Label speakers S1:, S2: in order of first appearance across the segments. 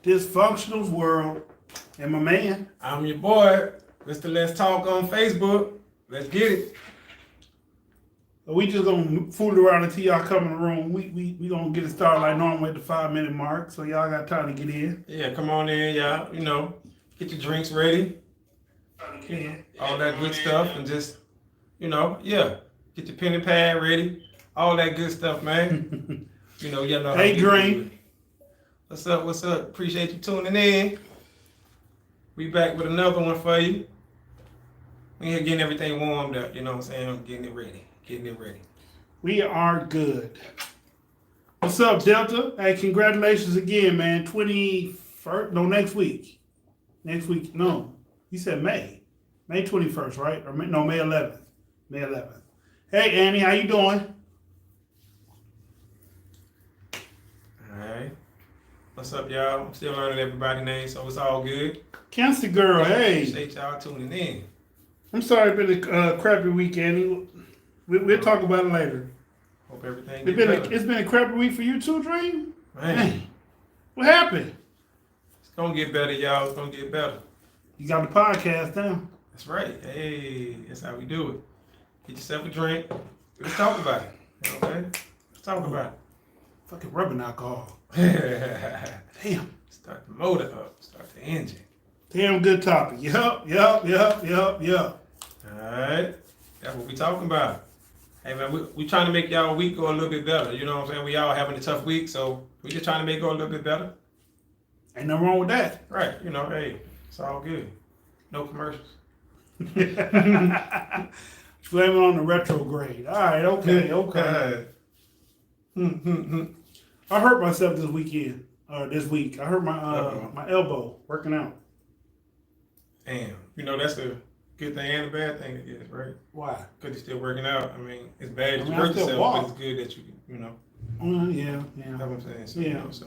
S1: Dysfunctional World. And my man.
S2: I'm your boy, Mr. Let's Talk on Facebook. Let's get it.
S1: We just gonna fool around until y'all come in the room. We gonna get it started like normal at the 5-minute mark, so y'all got time to get in.
S2: Yeah, come on in, y'all. You know, get your drinks ready.
S1: Yeah.
S2: All that good stuff, and just, you know, yeah, get your pen and pad ready. All that good stuff, man. You know, y'all know.
S1: Hey, Dream.
S2: What's up? What's up? Appreciate you tuning in. We back with another one for you. We here getting everything warmed up. You know what I'm saying? Getting it ready. Getting it ready.
S1: We are good. What's up, Delta? Hey, congratulations again, man. 21st? No, next week. Next week? No, you said May. May 21st, right? Or May 11th. May 11th. Hey, Annie, how you doing?
S2: All right. What's up, y'all? I'm still learning everybody's name, so it's all good.
S1: Cancer Girl, hey.
S2: Appreciate y'all tuning in.
S1: I'm sorry it's been a crappy week, Annie. We'll talk about it later.
S2: Hope everything
S1: It's been a crappy week for you too, Dream?
S2: Man.
S1: What happened?
S2: It's gonna get better, y'all. It's gonna get better.
S1: You got the podcast down.
S2: That's right. Hey, that's how we do it. Get yourself a drink. Let's talk about it. Okay? Let's talk about it.
S1: Fucking rubbing alcohol. Damn.
S2: Start the motor up. Start the engine.
S1: Damn good topic. Yup.
S2: All right. That's what we talking about. Hey, man, we trying to make y'all week go a little bit better. You know what I'm saying? We all having a tough week, so we just trying to make it go a little bit better.
S1: Ain't nothing wrong with that.
S2: Right. You know, hey, it's all good. No commercials.
S1: Blame it on the retrograde. All right, okay. I hurt myself this weekend. This week. I hurt my elbow working out.
S2: Damn. You know, that's a good thing and a bad thing, I guess, right?
S1: Why?
S2: Because you're still working out. I mean, it's bad that you
S1: I
S2: hurt
S1: still
S2: yourself,
S1: walk.
S2: but it's good that you know.
S1: Yeah.
S2: That's what I'm saying. So,
S1: Yeah.
S2: You know, so.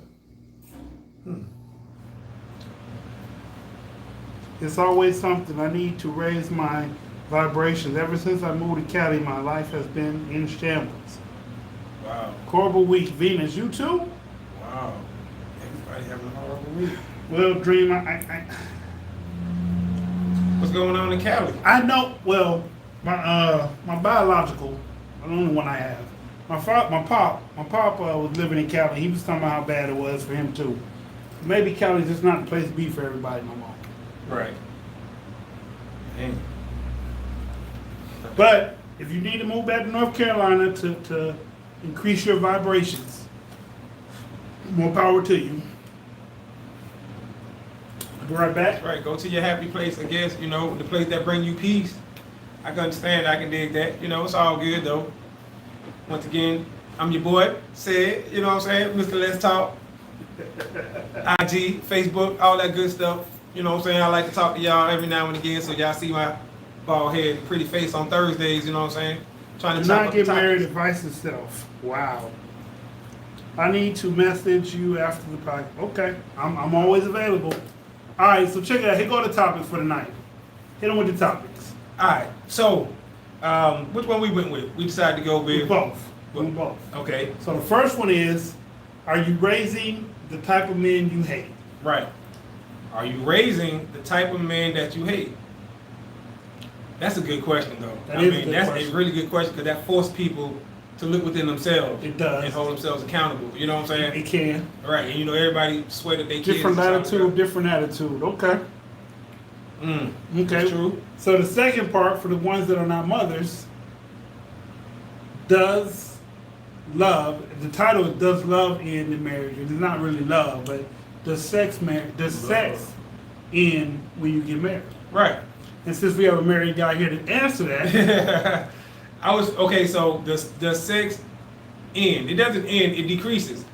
S1: It's always something. I need to raise my vibrations. Ever since I moved to Cali, my life has been in shambles.
S2: Wow.
S1: Horrible week. Venus, you too?
S2: Wow. Everybody having a horrible week.
S1: Well, Dream, I
S2: What's going on in Cali?
S1: I know. Well, my biological, the only one I have. My pop was living in Cali. He was talking about how bad it was for him too. Maybe Cali's just not the place to be for everybody no more.
S2: Right. Dang.
S1: But if you need to move back to North Carolina to increase your vibrations, more power to you. I'll be right back.
S2: Right. Go to your happy place, I guess. You know, the place that bring you peace. I can understand. I can dig that. You know, it's all good though. Once again, I'm your boy, Said. You know what I'm saying? Mr. Let's Talk. IG, Facebook, all that good stuff. You know what I'm saying? I like to talk to y'all every now and again, so y'all see my bald head, pretty face on Thursdays. You know what I'm saying? Trying to
S1: Do not get married, advice itself. Wow. I need to message you after the podcast. Okay, I'm always available. All right, so check it out. Here go the topics for tonight. Hit them with the topics.
S2: All right. So, which one we went with? We decided to go with
S1: Both. Both.
S2: Okay.
S1: So the first one is, are you raising the type of men you hate?
S2: Right. Are you raising the type of man that you hate? That's a good question, though.
S1: That's
S2: a really good question because that forces people to look within themselves.
S1: It does.
S2: And hold themselves accountable. You know what I'm saying?
S1: It can.
S2: Right. And you know, everybody swear that they
S1: Different attitude. Okay.
S2: Okay.
S1: That's
S2: true.
S1: So the second part, for the ones that are not mothers, does love, the title is Does Love End in Marriage? It's not really love, but does sex end when you get married?
S2: Right.
S1: And since we have a married guy here to answer that,
S2: so does sex end? It doesn't end, it decreases.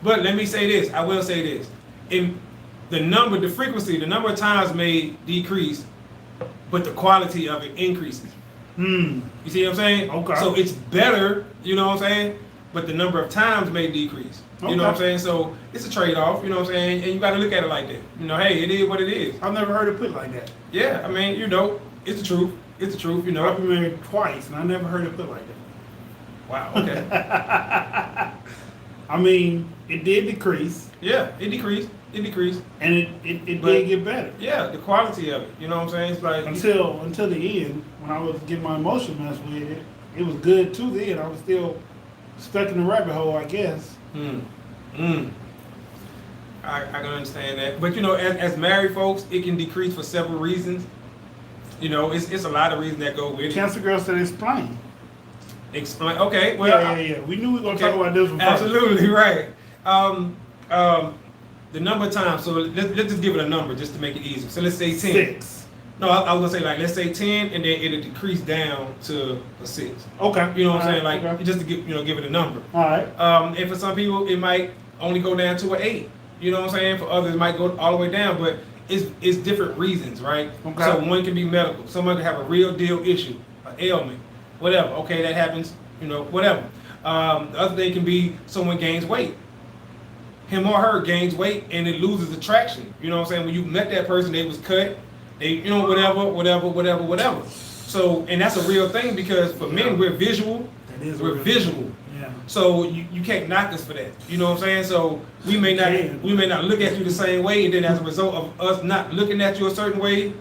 S2: But let me say this, I will say this. The frequency, the number of times may decrease, but the quality of it increases. You see what I'm saying?
S1: Okay.
S2: So it's better, you know what I'm saying? But the number of times may decrease. You know what I'm saying? So it's a trade-off, you know what I'm saying? And you got to look at it like that. You know, hey, it is what it is.
S1: I've never heard it put like that.
S2: Yeah, I mean, you know, it's the truth. It's the truth, you know.
S1: I've been married twice, and I never heard it put like that.
S2: Wow, okay.
S1: I mean, it did decrease.
S2: Yeah, it decreased. It decreased.
S1: And it
S2: But-
S1: did get better.
S2: Yeah, the quality of it. You know what I'm saying? It's like
S1: Until the end, when I was getting my emotion messed with it, it was good to the end. I was still stuck in the rabbit hole, I guess.
S2: I can understand that. But you know, as married folks, it can decrease for several reasons. You know, it's a lot of reasons that go with it.
S1: Cancer Girl said explain.
S2: Explain. Okay. Well,
S1: Yeah. We knew we were gonna
S2: okay.
S1: talk about this one first.
S2: Absolutely right. The number of times. So let's just give it a number just to make it easy. So let's say 10.
S1: 6.
S2: No, I was gonna say like let's say 10, and then it'll decrease down to a 6.
S1: Okay.
S2: You know what I'm
S1: All
S2: saying?
S1: right,
S2: Like
S1: okay.
S2: just to give it a number.
S1: All right.
S2: And for some people, it might only go down to an 8. You know what I'm saying? For others, it might go all the way down, but it's different reasons, right?
S1: Okay.
S2: So one can be medical. Someone can have a real deal issue, an ailment, whatever. Okay, that happens. You know, whatever. The other thing can be someone gains weight. Him or her gains weight and it loses attraction. You know what I'm saying? When you met that person, they was cut. They, you know, whatever. So, and that's a real thing because for men, we're visual.
S1: That is
S2: We're
S1: real.
S2: visual.
S1: Yeah.
S2: So you can't knock us for that. You know what I'm saying? So we may not look at you the same way, and then as a result of us not looking at you a certain way,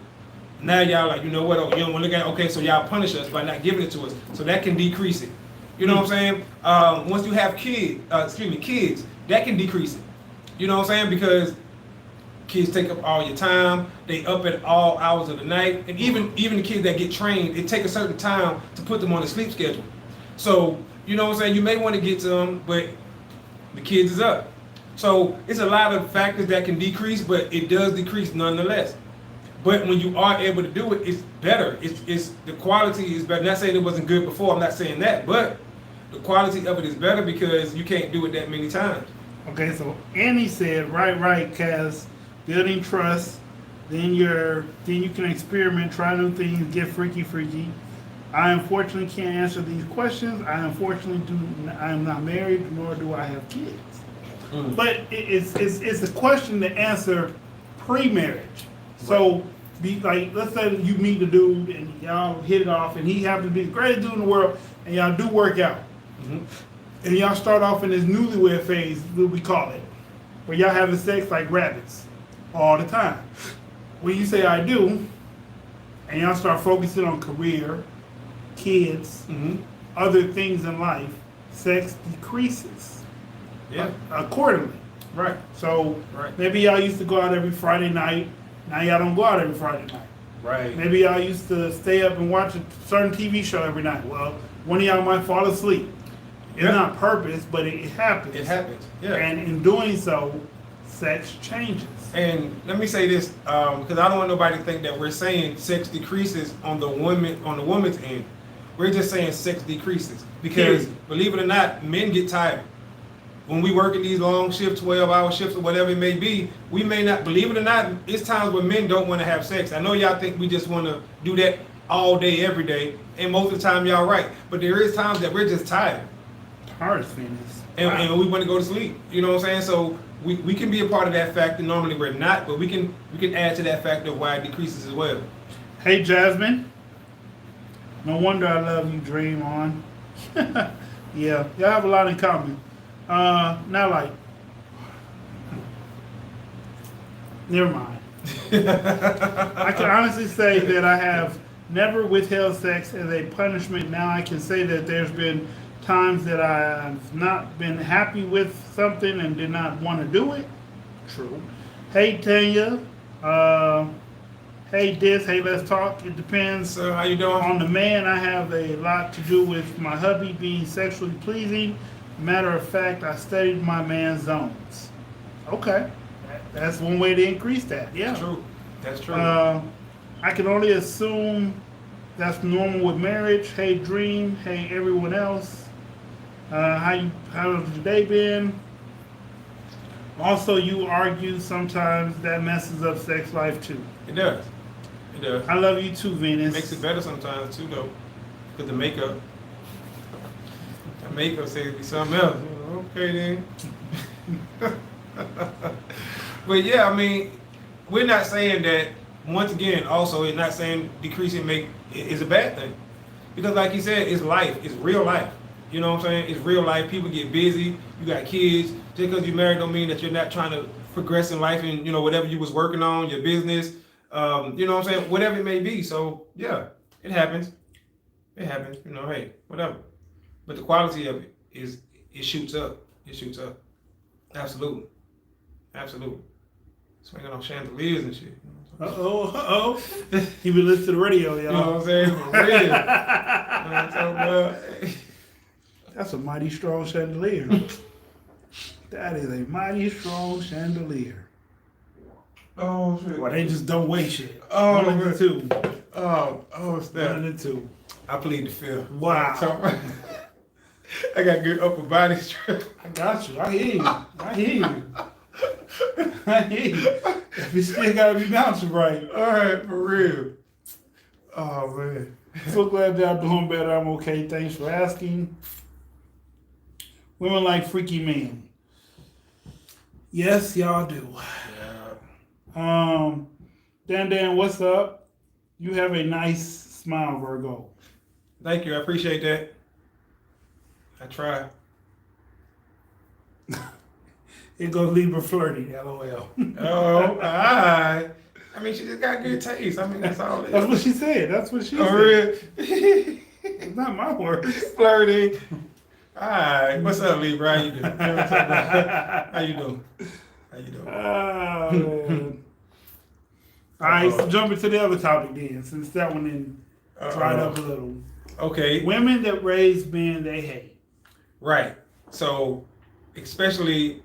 S2: now y'all like, you know what? You don't want to look at it. Okay, so y'all punish us by not giving it to us. So that can decrease it. You know what I'm saying? Once you have kids, that can decrease it. You know what I'm saying? Because kids take up all your time. They up at all hours of the night, and even the kids that get trained, it take a certain time to put them on a sleep schedule. So you know what I'm saying? You may want to get to them, but the kids is up. So it's a lot of factors that can decrease, but it does decrease nonetheless. But when you are able to do it, it's better. It's the quality is better. Not saying it wasn't good before. I'm not saying that, but the quality of it is better because you can't do it that many times.
S1: Okay, so Annie said, right, Kaz, building trust, then you can experiment, try new things, get freaky. I unfortunately can't answer these questions. I am not married, nor do I have kids. But it's a question to answer pre-marriage. So, let's say you meet the dude and y'all hit it off, and he happens to be the greatest dude in the world, and y'all do work out. And y'all start off in this newlywed phase, what we call it, where y'all having sex like rabbits all the time. When you say I do, and y'all start focusing on career, kids, other things in life, sex decreases.
S2: Yeah.
S1: Accordingly.
S2: Right.
S1: So
S2: Right.
S1: maybe y'all used to go out every Friday night. Now y'all don't go out every Friday night.
S2: Right.
S1: Maybe y'all used to stay up and watch a certain TV show every night. Well, one of y'all might fall asleep. It's
S2: Yeah.
S1: not purpose, but it happens.
S2: It happens. Yeah.
S1: And in doing so, sex changes.
S2: And let me say this, because I don't want nobody to think that we're saying sex decreases on the woman's end. We're just saying sex decreases because, believe it or not, men get tired. When we work in these long shifts, 12-hour shifts, or whatever it may be, we may not, believe it or not, it's times when men don't want to have sex. I know y'all think we just want to do that all day, every day, and most of the time y'all right. But there is times that we're just tired.
S1: Hard Venus.
S2: And we want to go to sleep. You know what I'm saying? So we can be a part of that factor. Normally we're not, but we can add to that factor of why it decreases as well.
S1: Hey, Jasmine. No wonder I love you, Dream On. Yeah, y'all have a lot in common. Not like. Never mind. I can honestly say that I have never withheld sex as a punishment. Now I can say that there's been times that I've not been happy with something and did not want to do it. True. Hey, Tanya. Hey, hey, let's talk. It depends
S2: So how you doing?
S1: on the man. I have a lot to do with my hubby being sexually pleasing. Matter of fact, I studied my man's zones. Okay. That's one way to increase that. Yeah.
S2: True. That's true.
S1: I can only assume that's normal with marriage. Hey, Dream. Hey, everyone else. How has your day been? Also, you argue sometimes that messes up sex life too.
S2: It does. It does.
S1: I love you too, Venus.
S2: Makes it better sometimes too, though. Because the makeup says it be something else. Okay then. But yeah, I mean, we're not saying that. Once again, also, it's not saying decreasing is a bad thing, because like you said, it's life. It's real life. You know what I'm saying? It's real life. People get busy. You got kids. Just because you're married don't mean that you're not trying to progress in life and, whatever you was working on, your business, you know what I'm saying? Whatever it may be. So, yeah, it happens. It happens, hey, whatever. But the quality of it it shoots up. It shoots up. Absolutely. Absolutely. Swinging on chandeliers and shit.
S1: Uh-oh. He been listening to the radio, y'all.
S2: You know what I'm saying? For real. You know what I'm talking about?
S1: That's a mighty strong chandelier. That is a mighty strong chandelier.
S2: Oh, shit.
S1: Well, they just don't weigh shit.
S2: Oh,
S1: One of the two.
S2: Snap.
S1: One of the two.
S2: I plead the fifth.
S1: Wow.
S2: I got good upper body strength.
S1: I got you. I hear you. I hear you. I hear you. If you still gotta be bouncing right.
S2: All right, for real. Oh, man.
S1: So glad that I'm doing better. I'm okay. Thanks for asking. Women like freaky men. Yes, y'all do.
S2: Yeah.
S1: Dan, what's up? You have a nice smile, Virgo.
S2: Thank you. I appreciate that. I try.
S1: It goes Libra flirty, LOL.
S2: Oh, all right. I mean, she just got good taste. I mean, that's all it is.
S1: That's what she said. That's what she said.
S2: Real?
S1: It's not my words.
S2: Flirty. All right. What's up, Libra? How you doing? How you doing? How you doing?
S1: Oh, man. All right, so jump into the other topic then, since that one then dried up a little.
S2: Okay.
S1: Women that raise men they hate.
S2: Right. So, especially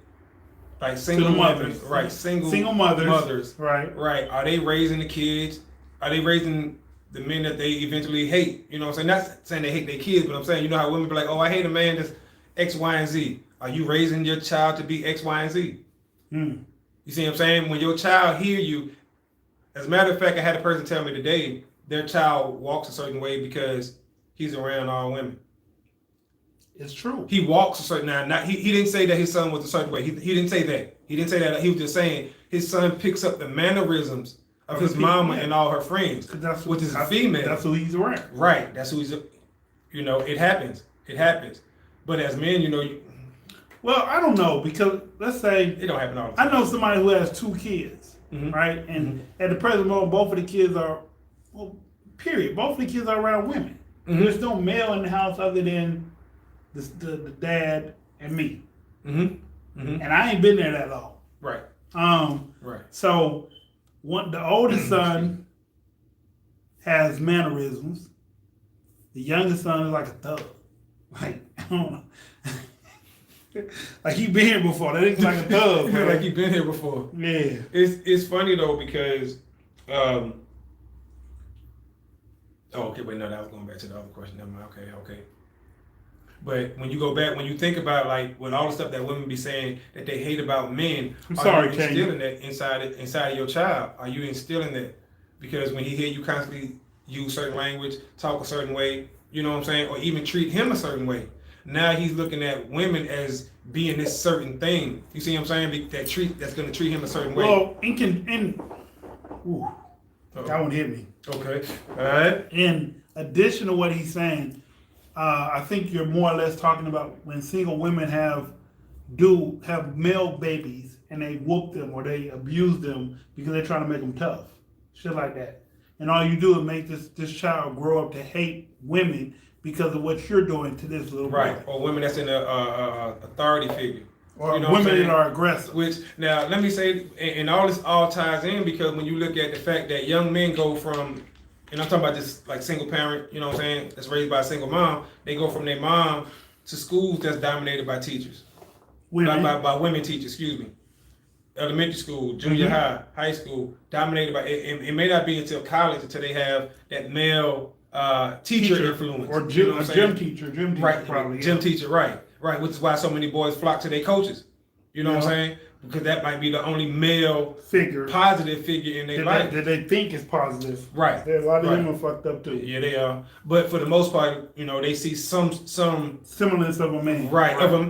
S2: like single mothers, right? Single mothers,
S1: right?
S2: Right. Are they raising the kids? Are they raising the men that they eventually hate? You know what I'm saying? Not saying they hate their kids, but I'm saying, how women be like, oh, I hate a man that's X, Y, and Z. Are you raising your child to be X, Y, and Z? You see what I'm saying? When your child hear you, as a matter of fact, I had a person tell me today, their child walks a certain way because he's around all women.
S1: It's true.
S2: He walks a certain he didn't say that his son was a certain way. He didn't say that. He didn't say that. He was just saying his son picks up the mannerisms of his mama and all her friends, which is a female.
S1: That's who he's around.
S2: Right. That's who he's. It happens. It happens. But as men,
S1: well, I don't know, because let's say
S2: it don't happen all the time.
S1: I know somebody who has 2 kids, right? And at the present moment, both of the kids are, period. Both of the kids are around women. There's no male in the house other than the dad and me. And I ain't been there that long.
S2: Right.
S1: Right. So the oldest son has mannerisms. The youngest son is like a thug. Like, I don't know. Like he been here before. That ain't like a thug.
S2: Like he been here before.
S1: Yeah.
S2: It's funny though because okay, wait, no, that was going back to the other question. Never mind. Okay. But when you go back, when you think about like with all the stuff that women be saying that they hate about men, are you instilling that inside of your child? Are you instilling that? Because when he hear you constantly use certain language, talk a certain way, you know what I'm saying, or even treat him a certain way, now he's looking at women as being this certain thing. You see what I'm saying? That's going to treat him a certain way.
S1: Well, that one hit me.
S2: Okay. All right.
S1: In addition to what he's saying, I think you're more or less talking about when single women have male babies and they whoop them or they abuse them because they're trying to make them tough, shit like that. And all you do is make this child grow up to hate women because of what you're doing to this little boy.
S2: Or women that's in a authority figure.
S1: Or women that are aggressive.
S2: Which, now, let me say, and all this all ties in because when you look at the fact that young men go from, and I'm talking about this like single parent, you know what I'm saying, that's raised by a single mom, they go from their mom to schools that's dominated by teachers.
S1: Women.
S2: By women teachers, excuse me. Elementary school, junior high, high school, dominated by, it may not be until college until they have that male teacher influence.
S1: Or gym teacher,
S2: right,
S1: probably.
S2: Gym teacher, right, which is why so many boys flock to their coaches. You know what I'm saying? Because that might be the only male positive figure in their life.
S1: That they think is positive.
S2: Right.
S1: There's a lot of them are fucked up too.
S2: Yeah, they are. But for the most part, they see some
S1: semblance of a man.
S2: Right, of a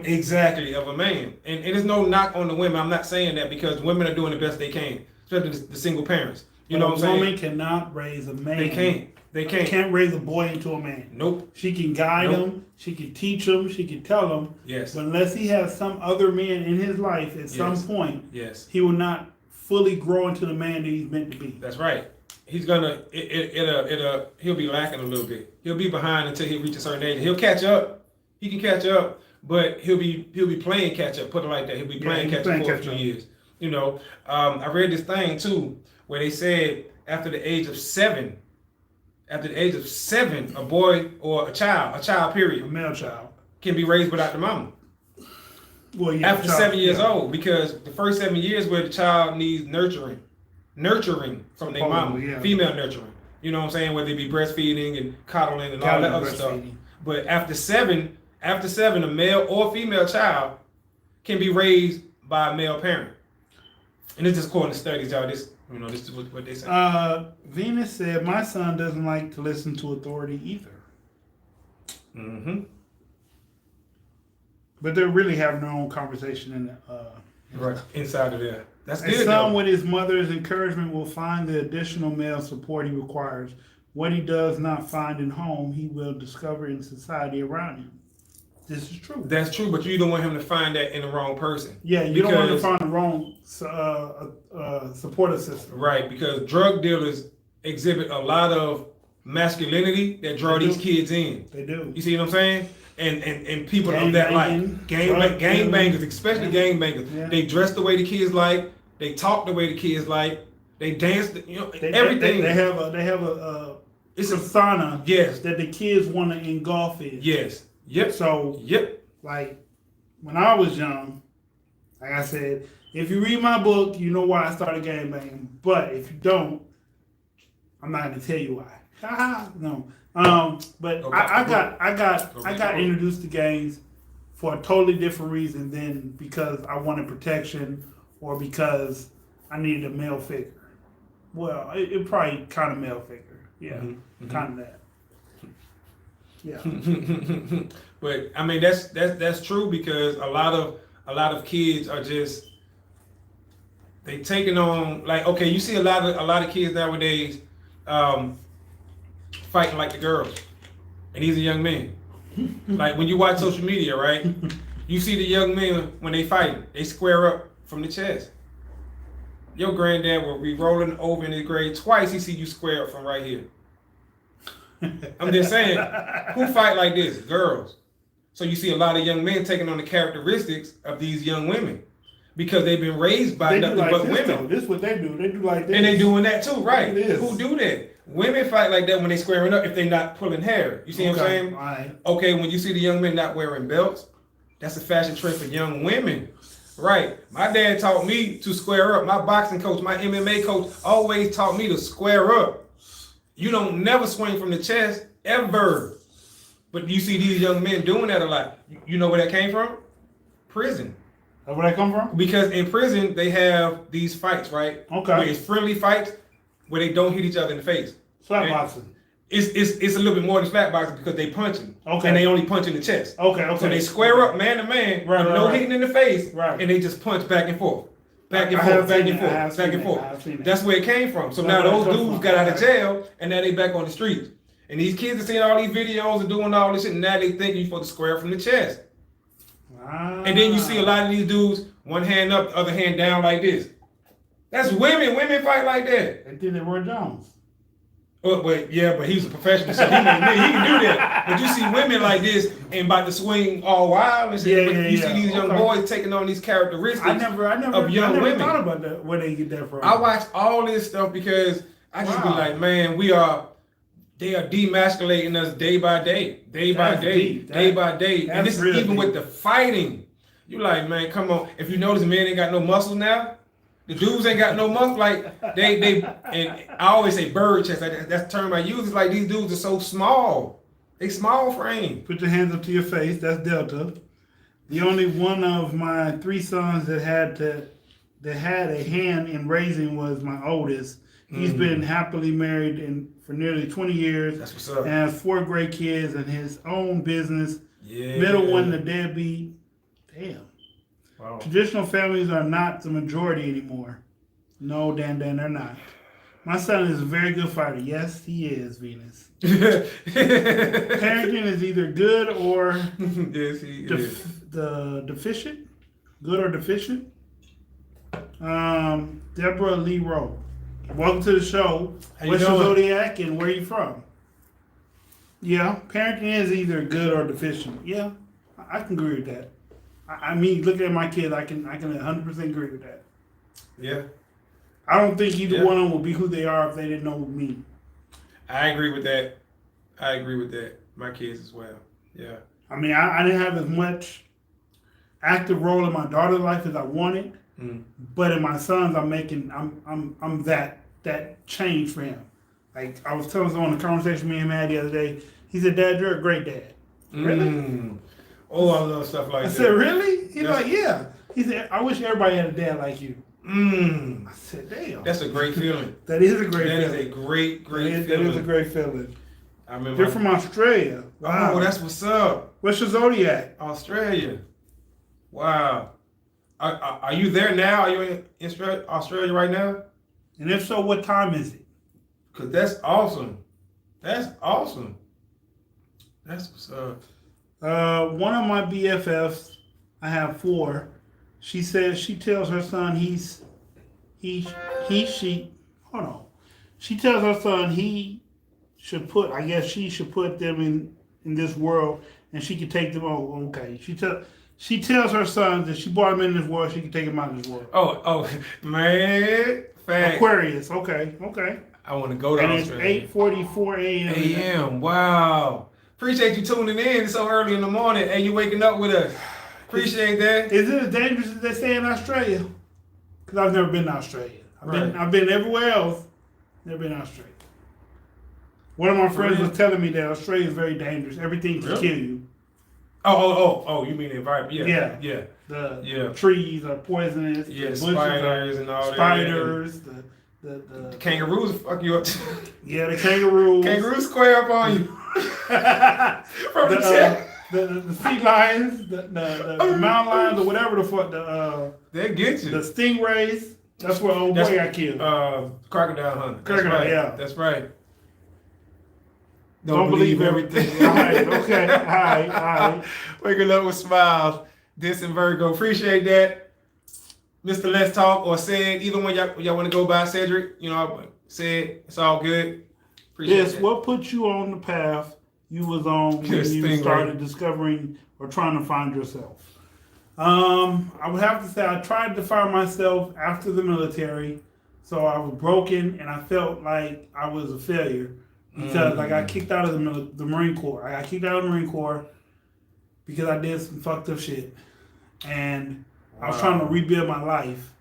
S2: man. And there's no knock on the women. I'm not saying that because women are doing the best they can, especially the single parents. You know what I'm saying?
S1: A woman cannot raise a man.
S2: They can't. They can't.
S1: Can't raise a boy into a man.
S2: Nope.
S1: She can guide him. She can teach him. She can tell him.
S2: Yes.
S1: But unless he has some other man in his life at some point, he will not fully grow into the man that he's meant to be.
S2: That's right. He's gonna he'll be lacking a little bit. He'll be behind until he reaches a certain age. He'll catch up. He can catch up, but he'll be playing catch up. Put it like that. He'll be playing catch up for a few years. You know, I read this thing too where they said after the age of 7, a boy or a child period,
S1: a male child,
S2: can be raised without the mama.
S1: Well, yeah,
S2: after 7 years old, because the first 7 years where the child needs nurturing from their mama, female nurturing. You know what I'm saying? Whether it be breastfeeding and coddling and all that other stuff. But after seven, a male or female child can be raised by a male parent. And it's just according to studies, y'all. This is what they say.
S1: Venus said, "My son doesn't like to listen to authority either."
S2: Mm-hmm.
S1: But they're really having their own conversation in
S2: inside of there. That's
S1: good. A son with his mother's encouragement will find the additional male support he requires. What he does not find in home, he will discover in society around him. This is true.
S2: That's true, but you don't want him to find that in the wrong person.
S1: Yeah, you don't want him to find the wrong supportive system.
S2: Right, because drug dealers exhibit a lot of masculinity that draw these kids in.
S1: They do.
S2: You see what I'm saying? And people of that like gang bangers, especially gang bangers. Yeah. They dress the way the kids like. They talk the way the kids like. They dance. Everything.
S1: They have a persona.
S2: Yes.
S1: That the kids want to engulf in.
S2: Yes. Yep.
S1: So like when I was young, like I said, if you read my book, you know why I started gang banging. But if you don't, I'm not going to tell you why. No. But I got introduced to gangs for a totally different reason than because I wanted protection or because I needed a male figure. Well, it probably kind of male figure. Yeah, kind of that. Yeah.
S2: But I mean that's true because a lot of kids are just they taking on like okay you see a lot of kids nowadays fighting like the girls, and these are young men. Like when you watch social media, right? You see the young men when they fight, they square up from the chest. Your granddad will be rolling over in his grave twice. He see you square up from right here. I'm just saying, who fight like this? Girls. So you see a lot of young men taking on the characteristics of these young women because they've been raised by nothing but women.
S1: Though. This is what they do. They do like this.
S2: And they doing that too, right? Who do that? Women fight like that when they squaring up if they not pulling hair. You see what I'm saying?
S1: Right.
S2: Okay, when you see the young men not wearing belts, that's a fashion trend for young women. Right. My dad taught me to square up. My boxing coach, my MMA coach always taught me to square up. You don't never swing from the chest, ever. But you see these young men doing that a lot. You know where that came from? Prison.
S1: Where that come from?
S2: Because in prison, they have these fights, right?
S1: Okay.
S2: Where it's friendly fights where they don't hit each other in the face.
S1: Slap boxing.
S2: It's a little bit more than slap boxing because they punching.
S1: Okay.
S2: And they only punch in the chest.
S1: Okay.
S2: So they square up man to man, no hitting in the face, and they just punch back and forth. Back and forth. That's where it came from. So now those dudes got out of jail and now they back on the streets. And these kids are seeing all these videos and doing all this shit and now they think you're supposed to square from the chest. And then you see a lot of these dudes, one hand up, the other hand down like this. That's women. Women fight like that.
S1: They did it Roy Jones.
S2: But he's a professional, so he can do that. But you see women like this and about to swing all wild and shit. You see these young boys taking on these characteristics of young women.
S1: I never thought about that, where they get that from.
S2: I watch all this stuff because I just be like, man, they are demasculating us day by day. Day by day. And this is even with the fighting. You like, man, come on. If you notice, men ain't got no muscles now. The dudes ain't got no muscle. Like they and I always say bird chest. That's the term I use. It's like these dudes are so small. They small frame.
S1: Put your hands up to your face. That's Delta. The only one of my 3 sons that had a hand in raising was my oldest. He's been happily married for nearly 20 years.
S2: That's what's up.
S1: And has 4 great kids and his own business. Yeah. Middle one, the deadbeat. Damn. Wow. Traditional families are not the majority anymore. No, Dan, they're not. My son is a very good fighter. Yes, he is, Venus. Parenting is either good or
S2: yes, he is.
S1: deficient. Good or deficient. Deborah Lee Rowe. Welcome to the show. What's your zodiac and where are you from? Yeah, parenting is either good or deficient. Yeah, I can agree with that. I mean, looking at my kids, I can 100% agree with that.
S2: Yeah.
S1: I don't think either one of them would be who they are if they didn't know me.
S2: I agree with that. My kids as well. Yeah.
S1: I mean, I didn't have as much active role in my daughter's life as I wanted, but in my son's, I'm that change for him. Like I was telling someone in a conversation me and Matt the other day, he said, "Dad, you're a great dad." Really?
S2: Oh, I love stuff like that.
S1: I said, "Really?" He's like, "Yeah." He said, "I wish everybody had a dad like you." I said, "Damn."
S2: That's a great feeling.
S1: That is a great feeling.
S2: That is a great feeling.
S1: That is a great feeling.
S2: I remember.
S1: They're from Australia. Wow.
S2: Oh, that's what's up.
S1: What's your zodiac?
S2: Australia. Wow. Are you there now? Are you in Australia right now?
S1: And if so, what time is it?
S2: Because that's awesome. That's awesome. That's what's up.
S1: One of my BFFs, I have 4. She says she tells her son she tells her son he should put, I guess she should put them in this world and she could take them. Oh, okay. She tells her son that she brought him in this world, she can take him out of this world.
S2: Oh, man. Fact.
S1: Aquarius. Okay.
S2: I want to go to Australia.
S1: And it's 8:44 a.m.
S2: a.m. Wow. Appreciate you tuning in so early in the morning and you waking up with us. Appreciate that.
S1: Is it as dangerous as they say in Australia? Because I've never been to Australia. I've been everywhere else. Never been to Australia. One of my friends was telling me that Australia is very dangerous. Everything can kill you.
S2: Oh, you mean the environment? Yeah.
S1: The trees are poisonous.
S2: Yeah,
S1: the
S2: spiders and all that.
S1: Spiders.
S2: The kangaroos will fuck you up.
S1: Yeah, the kangaroos.
S2: Kangaroos square up on you. From the chest.
S1: The sea lions, the mountain lions, or whatever the fuck,
S2: they get you.
S1: The stingrays. That's where old boy got killed.
S2: Crocodile hunter.
S1: Crocodile, yeah.
S2: That's right.
S1: Don't believe everything. All right, okay. All right.
S2: Waking up with smiles. This and Virgo. Appreciate that. Mr. Let's Talk or Said, either one y'all want to go by, Cedric. You know, Said, it's all good. Appreciate that.
S1: What put you on the path you was on when you started discovering or trying to find yourself? I would have to say I tried to find myself after the military. So I was broken and I felt like I was a failure because I got kicked out of the Marine Corps. I got kicked out of the Marine Corps because I did some fucked up shit. And I was trying to rebuild my life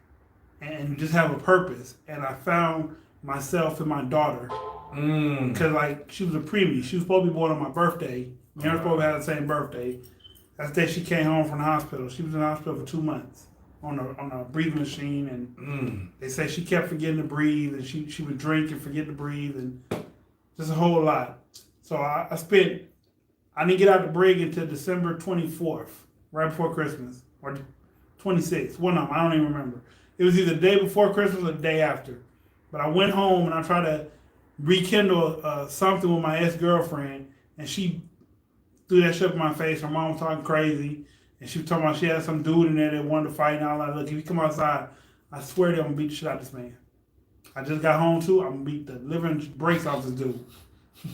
S1: and just have a purpose. And I found myself in my daughter. Because she was a preemie. She was supposed to be born on my birthday. Me and her supposed to have the same birthday. That's the day she came home from the hospital. She was in the hospital for 2 months on a breathing machine, and they say she kept forgetting to breathe, and she would drink and forget to breathe, and just a whole lot. So I didn't get out the brig until December 24th, right before Christmas, or 26th. One of them, I don't even remember. It was either the day before Christmas or the day after. But I went home and I tried to rekindle something with my ex-girlfriend, and she threw that shit in my face. Her mom was talking crazy, and she was talking about she had some dude in there that wanted to fight, and I was like, look, if you come outside, I swear to you, I'm going to beat the shit out of this man. I just got home too, I'm going to beat the living brakes off this dude.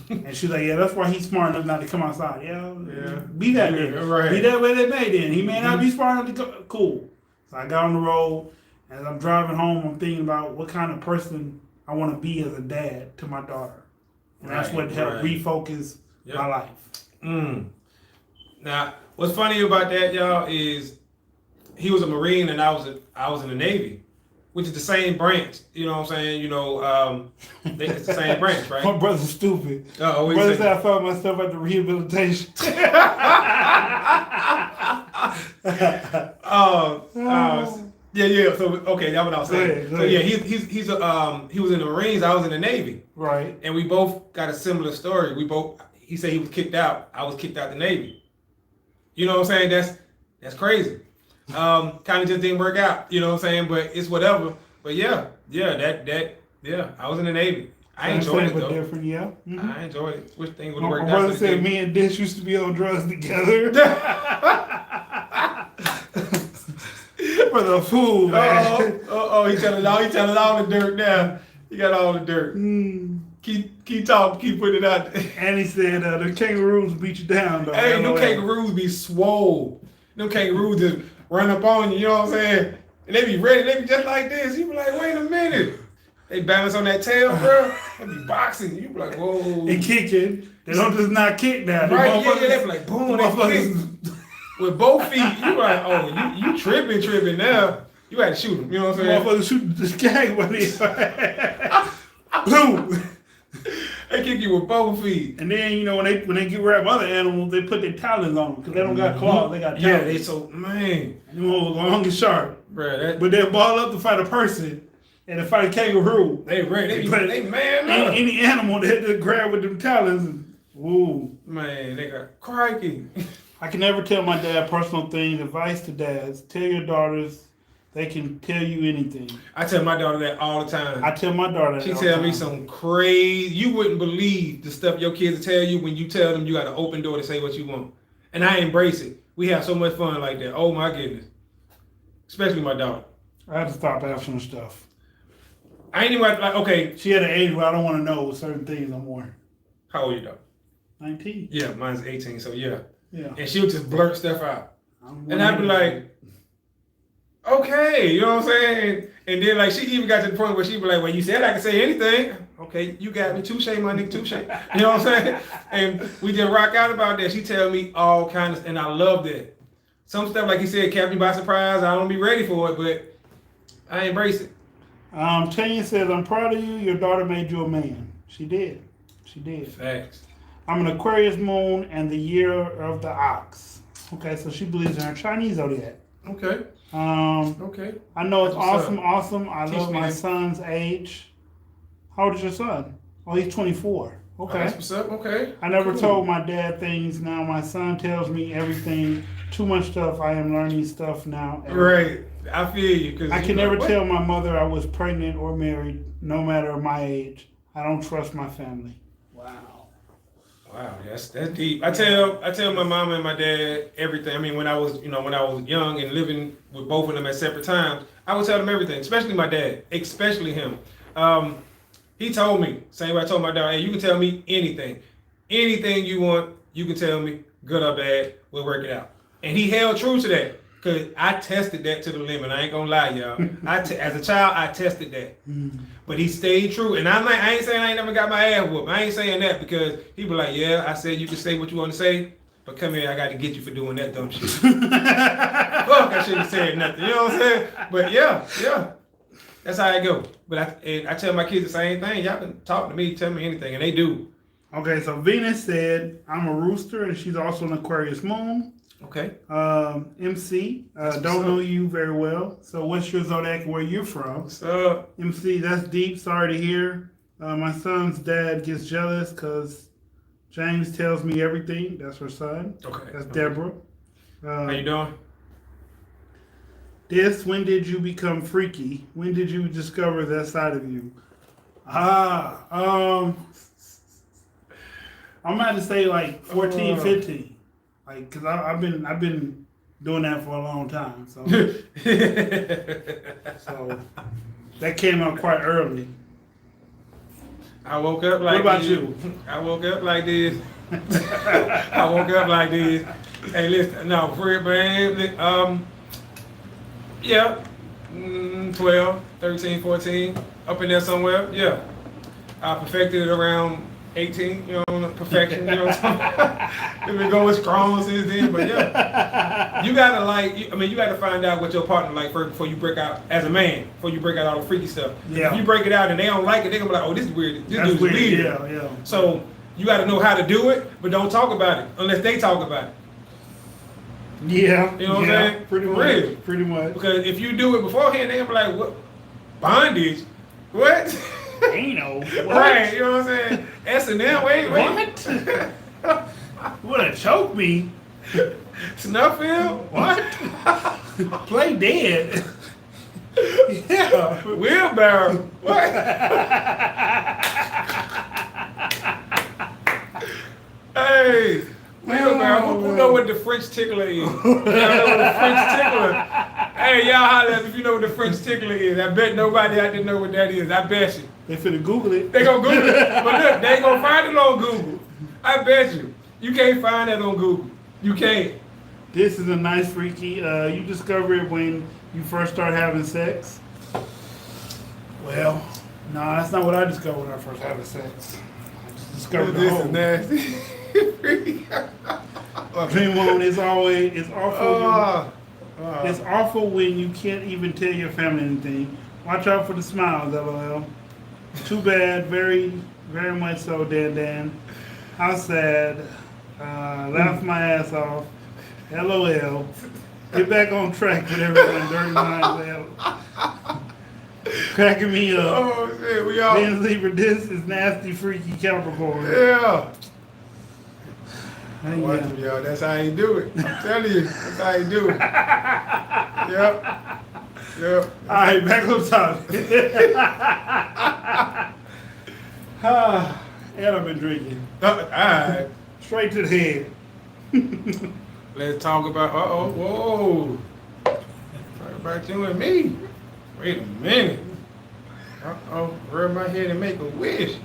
S1: And she's like, yeah, that's why he's smart enough not to come outside. Yeah. Be that then.
S2: Right.
S1: Be that way they made then. He may not be smart enough to go. Cool. So I got on the road, and as I'm driving home, I'm thinking about what kind of person I want to be as a dad to my daughter. And that's what helped refocus my life.
S2: Now, what's funny about that, y'all, is he was a Marine and I was in the Navy, which is the same branch. You know what I'm saying? You know, it's the same branch, right?
S1: My brother's stupid.
S2: Oh,
S1: my brother said I found myself at the rehabilitation. Yeah. So okay, that's what I was saying.
S2: So yeah, he was in the Marines. I was in the Navy.
S1: Right.
S2: And we both got a similar story. He said he was kicked out. I was kicked out the Navy. You know what I'm saying? That's crazy. Kind of just didn't work out. You know what I'm saying? But it's whatever. But yeah, Yeah, I was in the Navy. I
S1: Same
S2: enjoyed
S1: thing,
S2: it
S1: but
S2: though.
S1: different, yeah. Mhm.
S2: I enjoyed it. Which thing would
S1: My
S2: work out
S1: brother
S2: for the
S1: said
S2: game?
S1: me and Dish used to be on drugs together. For the fool, man.
S2: He telling all the dirt now. He got all the dirt. Keep talking, keep putting it out there.
S1: And he said the kangaroos beat you down, though.
S2: Hey, them
S1: LOL.
S2: kangaroos be swole. Them kangaroos just run up on you, you know what I'm saying? And they be ready, they be just like this. You be like, wait a minute. They balance on that tail, bro. They be boxing. You be like, whoa.
S1: And kicking. They don't just not kick now.
S2: Right, yeah, they be like, boom, they kick. With both feet, you like, oh, you tripping now. You had to shoot him, you know what I'm saying?
S1: Motherfuckers shoot this gang when he boom.
S2: They kick you with both feet.
S1: And then, you know, when they get rid of other animals, they put their talons on them because they don't got claws, they got talons.
S2: Yeah, they so, man.
S1: Them hoes long and sharp.
S2: Bro,
S1: But they'll ball up to fight a person and to fight a kangaroo.
S2: they ready, they man up.
S1: Any animal that they grab with them talons. And, ooh.
S2: Man, they got crikey.
S1: I can never tell my dad personal things. Advice to dads: tell your daughters they can tell you anything.
S2: I tell my daughter that all the time.
S1: I tell my daughter that.
S2: She
S1: all
S2: tell
S1: the
S2: me
S1: time.
S2: some crazy. You wouldn't believe the stuff your kids tell you when you tell them you got an open door to say what you want. And I embrace it. We have so much fun like that. Oh my goodness. Especially my daughter.
S1: I had to stop answering stuff.
S2: I ain't even like, okay.
S1: She had an age where I don't want to know certain things no more.
S2: How old are you though?
S1: 19.
S2: Yeah, mine's 18, so yeah.
S1: Yeah.
S2: And she'll just blurt stuff out. And I'd be like, okay, you know what I'm saying? And then like she even got to the point where she'd be like, well, you said I could say anything. Okay, you got me. Touche, my nigga, touche. You know what I'm saying? And we just rock out about that. She tell me all kinds of, and I love that. Some stuff, like you said, kept me by surprise. I don't be ready for it, but I embrace it.
S1: Tanya says, I'm proud of you. Your daughter made you a man. She did. She did.
S2: Facts.
S1: I'm an Aquarius moon and the year of the ox. Okay, so she believes in her Chinese zodiac.
S2: Okay.
S1: Okay. I know it's
S2: What's
S1: awesome. I
S2: Teach
S1: love
S2: me
S1: my
S2: that.
S1: son's age. How old is your son? Oh, he's 24. Okay.
S2: That's what's up. Okay.
S1: I never
S2: Cool.
S1: told my dad things. Now my son tells me everything. Too much stuff. I am learning stuff now.
S2: Right. I feel you. Cause
S1: I can
S2: like,
S1: never
S2: what?
S1: tell my mother I was pregnant or married, no matter my age. I don't trust my family. Wow.
S2: Wow, that's deep. I tell my mama and my dad everything. I mean, when I was young and living with both of them at separate times, I would tell them everything, especially my dad, especially him. He told me, same way I told my dad, hey, you can tell me anything. Anything you want, you can tell me, good or bad, we'll work it out. And he held true to that. Cause I tested that to the limit. I ain't gonna lie, y'all. As a child, I tested that, but he stayed true. And I ain't saying I ain't never got my ass whooped. I ain't saying that because he be like, yeah, I said you can say what you want to say, but come here, I got to get you for doing that dumb shit. Fuck, I shouldn't have said nothing. You know what I'm saying? But yeah, that's how I go. But I tell my kids the same thing. Y'all can talk to me, tell me anything, and they do.
S1: Okay, so Venus said, I'm a rooster, and she's also an Aquarius moon.
S2: Okay.
S1: MC, don't know you very well. So what's your zodiac and where you're from?
S2: What's up?
S1: MC, that's deep. Sorry to hear. My son's dad gets jealous because James tells me everything. That's her son.
S2: Okay.
S1: That's Deborah.
S2: How you doing?
S1: When did you become freaky? When did you discover that side of you? I'm about to say like 14, 15. Like, cause I've been doing that for a long time, so so that came out quite early.
S2: I woke up like
S1: What about
S2: this.
S1: you?
S2: I woke up like this. I woke up like this. Hey, listen, no, for real, man. Yeah, 12, 13, 14, up in there somewhere. Yeah, I perfected it around 18, you know, perfection, you know what I'm saying? We've been going strong since then, but yeah. You gotta you gotta find out what your partner like first before you break out, as a man, before you break out all the freaky stuff.
S1: Yeah.
S2: If you break it out and they don't like it, they're gonna be like, oh, this is weird. This dude's weird.
S1: Yeah.
S2: So you gotta know how to do it, but don't talk about it unless they talk about it.
S1: Yeah.
S2: You know what I'm saying?
S1: Pretty
S2: For
S1: much.
S2: real.
S1: Pretty much.
S2: Because if you do it beforehand, they're gonna be like, what? Bondage? What?
S1: Anal.
S2: Right, you know what I'm saying? S&M, wait.
S1: What? Would choke me?
S2: Snuff film?
S1: What? Play dead.
S2: Yeah, wheelbarrow. What? Hey, wheelbarrow. Who know what the French tickler is? Y'all know what the French tickler? Hey, y'all holler at me if you know what the French tickler is. I bet nobody out there know what that is. I bet you.
S1: They finna Google it.
S2: They gonna Google it. But look, they ain't gonna find it on Google. I bet you. You can't find that on Google. You can't.
S1: This is a nice freaky. You discover it when you first start having sex. Well, no, that's not what I discovered when I first having sex. I just discovered the
S2: This
S1: hole.
S2: is nasty.
S1: Dream on is always it's awful. It's awful when you can't even tell your family anything. Watch out for the smiles, LOL. Too bad, very, very much so, Dan. How sad. Laugh my ass off. LOL. Get back on track with everyone. Dirty minds. Cracking me up.
S2: Oh shit, we all.
S1: Being Libra, this is nasty, freaky Capricorn.
S2: Yeah.
S1: Hey,
S2: Watch him, y'all. That's how you do it. I'm telling you, that's how you do it. Yep. Yep.
S1: All right, back on topic. And I've been drinking.
S2: All right.
S1: Straight to the head.
S2: Let's talk about. Whoa. Talk about you and me. Wait a minute. Rub my head and make a wish.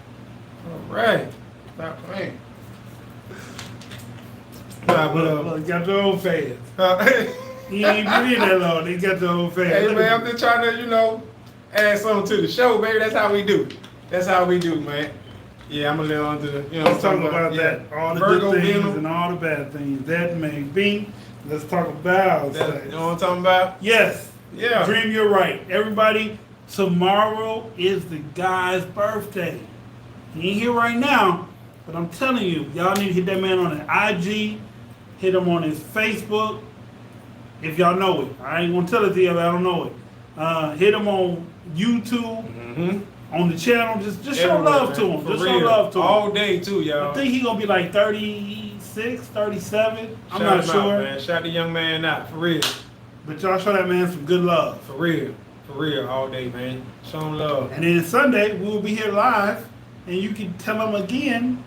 S2: All right. Stop playing. Nah,
S1: Look, got your own fans.
S2: but
S1: You ain't been in that long. They got your own fans.
S2: hey
S1: Look
S2: man,
S1: at
S2: I'm just trying to, add something to the show, baby. That's how we do. That's how we do, man. Yeah, I'm gonna let on to the,
S1: Let's talk about that. All the
S2: Virgo
S1: good things
S2: venom.
S1: and all the bad things. That may be. Let's talk about
S2: That,
S1: sex.
S2: you know what I'm talking about?
S1: Yes.
S2: Yeah.
S1: Dream, you're right. Everybody, tomorrow is the guy's birthday. He ain't here right now, but I'm telling you, y'all need to hit that man on his IG, hit him on his Facebook, if y'all know it. I ain't gonna tell it to you if I don't know it. Hit him on YouTube,
S2: Mm-hmm.
S1: on the channel. Just show love to him. Just show love to him.
S2: All day too, y'all.
S1: I think he gonna be like 36, 37. I'm
S2: Shout
S1: not
S2: him
S1: sure.
S2: out, man. Shout the young man out, for real.
S1: But y'all show that man some good love.
S2: For real, all day, man. Show him love.
S1: And then Sunday, we'll be here live, and you can tell him again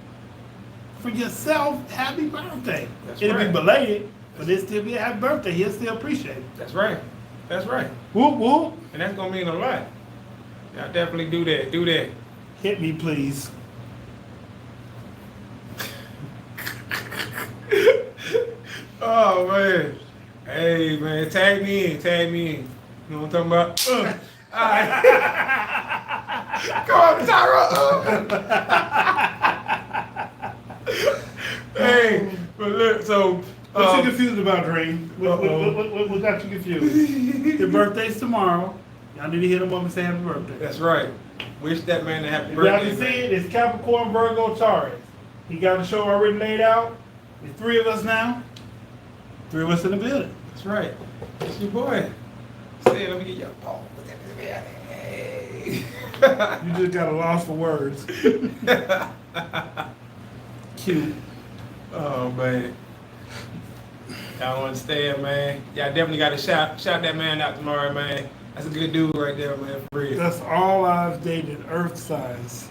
S1: for yourself, happy birthday.
S2: That's
S1: It'll
S2: right.
S1: be belated, but it'll still be a happy birthday. He'll still appreciate it.
S2: That's right. That's right.
S1: Whoop, whoop.
S2: And that's gonna mean a lot. Y'all definitely do that. Do that.
S1: Hit me, please.
S2: Oh man. Hey man, tag me in. You know what I'm talking about? All right. Come on, Tyra. Hey, but look, so
S1: What you confused about, Dream? What got you confused? Your birthday's tomorrow. Y'all need to hit him up and say happy birthday.
S2: that's right. Wish that man a happy
S1: If y'all
S2: birthday.
S1: can see
S2: man.
S1: it, it's Capricorn, Virgo, Taurus. He got the show already laid out. There's 3 of us now. 3 of us in the building.
S2: That's right. It's your boy. Say, let me get your ball. Hey.
S1: You just got a loss for words. Cute.
S2: Oh man. Y'all don't understand, man. Y'all definitely gotta shout that man out tomorrow, man. That's a good dude right there, man, for real.
S1: That's all I've dated, earth size.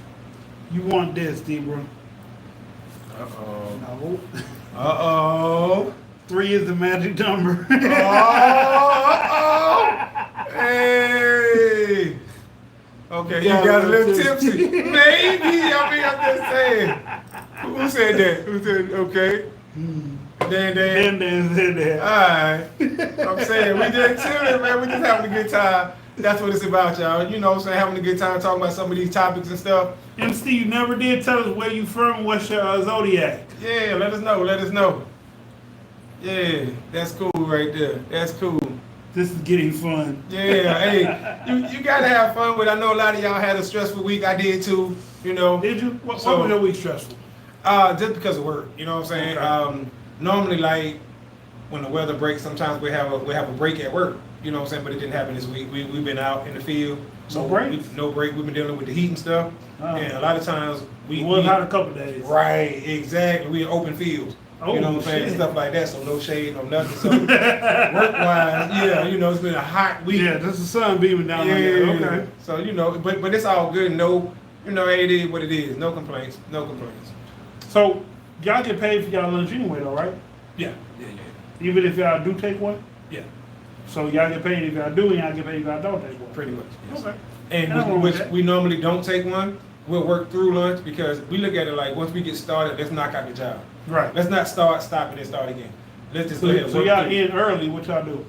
S1: You want this, Debra?
S2: Uh-oh.
S1: No.
S2: Uh-oh.
S1: 3 is the magic number.
S2: Oh, hey. Okay, you got a little tipsy. Maybe. I mean, I'm just saying. Who said that? Who said, okay. Dan.
S1: Dan said that.
S2: Alright. I'm saying, we just chilling, man. We just having a good time. That's what it's about, y'all. You know what I'm saying? Having a good time talking about some of these topics and stuff.
S1: MC, you never did tell us where you from, what's your zodiac.
S2: Yeah, let us know. Yeah, that's cool right there. That's cool.
S1: This is getting fun.
S2: Yeah, hey, you gotta have fun with it. I know a lot of y'all had a stressful week. I did too, you know.
S1: Did you? What
S2: So-
S1: was your week stressful?
S2: Just because of work, you know what I'm saying?
S1: Okay.
S2: Normally, like, when the weather breaks, sometimes we have a break at work, you know what I'm saying? But it didn't happen this week. We've been out in the field.
S1: No break?
S2: No break. We've been dealing with the heat and stuff.
S1: Oh.
S2: And a lot of times
S1: It was hot a couple days.
S2: Right, exactly. We in open fields.
S1: Oh,
S2: you know what I'm saying?
S1: shit.
S2: Stuff like that. So no shade, no nothing. So work wise, yeah, you know, it's been a hot week.
S1: Yeah, that's the sun beaming down on there. Okay.
S2: So you know, but it's all good. No, you know, it is what it is. No complaints. No complaints.
S1: So y'all get paid for y'all lunch anyway, though, right?
S2: Yeah.
S1: Even if y'all do take one.
S2: Yeah.
S1: So y'all get paid if y'all do, and y'all get paid if y'all don't take one.
S2: Pretty much. Yes.
S1: Okay.
S2: And which we normally don't take one. We'll work through lunch because we look at it like once we get started, let's knock out the job.
S1: Right.
S2: Let's not stop it, and start again. Let's just go ahead and
S1: So
S2: work
S1: y'all
S2: through.
S1: in early, what y'all do?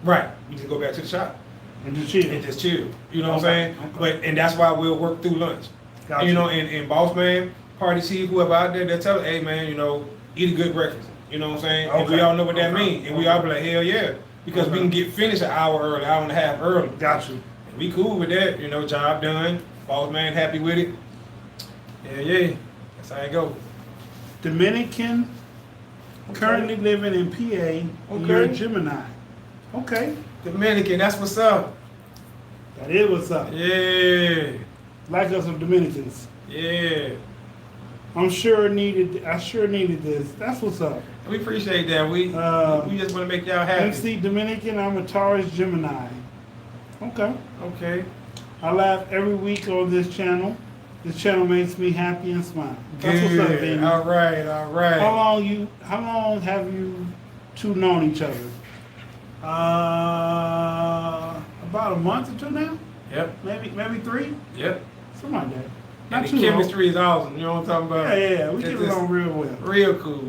S2: Right. We just go back to the shop
S1: And just chill.
S2: and just chill. You know what I'm
S1: Okay,
S2: saying?
S1: okay.
S2: And that's why we'll work through lunch.
S1: Gotcha.
S2: And, you know, and boss man, party chief, whoever out there, they'll tell us, hey man, you know, eat a good breakfast. You know what I'm saying? And we
S1: Okay,
S2: all know what that
S1: okay,
S2: means. And we all be like, hell yeah. Because we
S1: Okay.
S2: can get finished an hour early, hour and a half early.
S1: Got you.
S2: And we cool with that. You know, job done. Boss man happy with it. Yeah. That's how it go.
S1: Dominican, currently living in PA.
S2: Okay.
S1: You're a Gemini. Okay.
S2: Dominican, that's what's up.
S1: That is what's up.
S2: Yeah.
S1: Like us some Dominicans.
S2: Yeah.
S1: I sure needed this. That's what's up.
S2: We appreciate that. We just want to make y'all happy.
S1: MC Dominican, I'm a Taurus Gemini. Okay.
S2: Okay.
S1: I laugh every week on this channel. This channel makes me happy and smile. That's what's up, baby.
S2: All right.
S1: How long have you two known each other? About a month or two now?
S2: Yep.
S1: Maybe 3?
S2: Yep.
S1: Something like that.
S2: And
S1: Not
S2: the
S1: too long.
S2: chemistry is awesome. You know what I'm talking about?
S1: Yeah. We
S2: It's
S1: get
S2: just
S1: along real well.
S2: Real cool.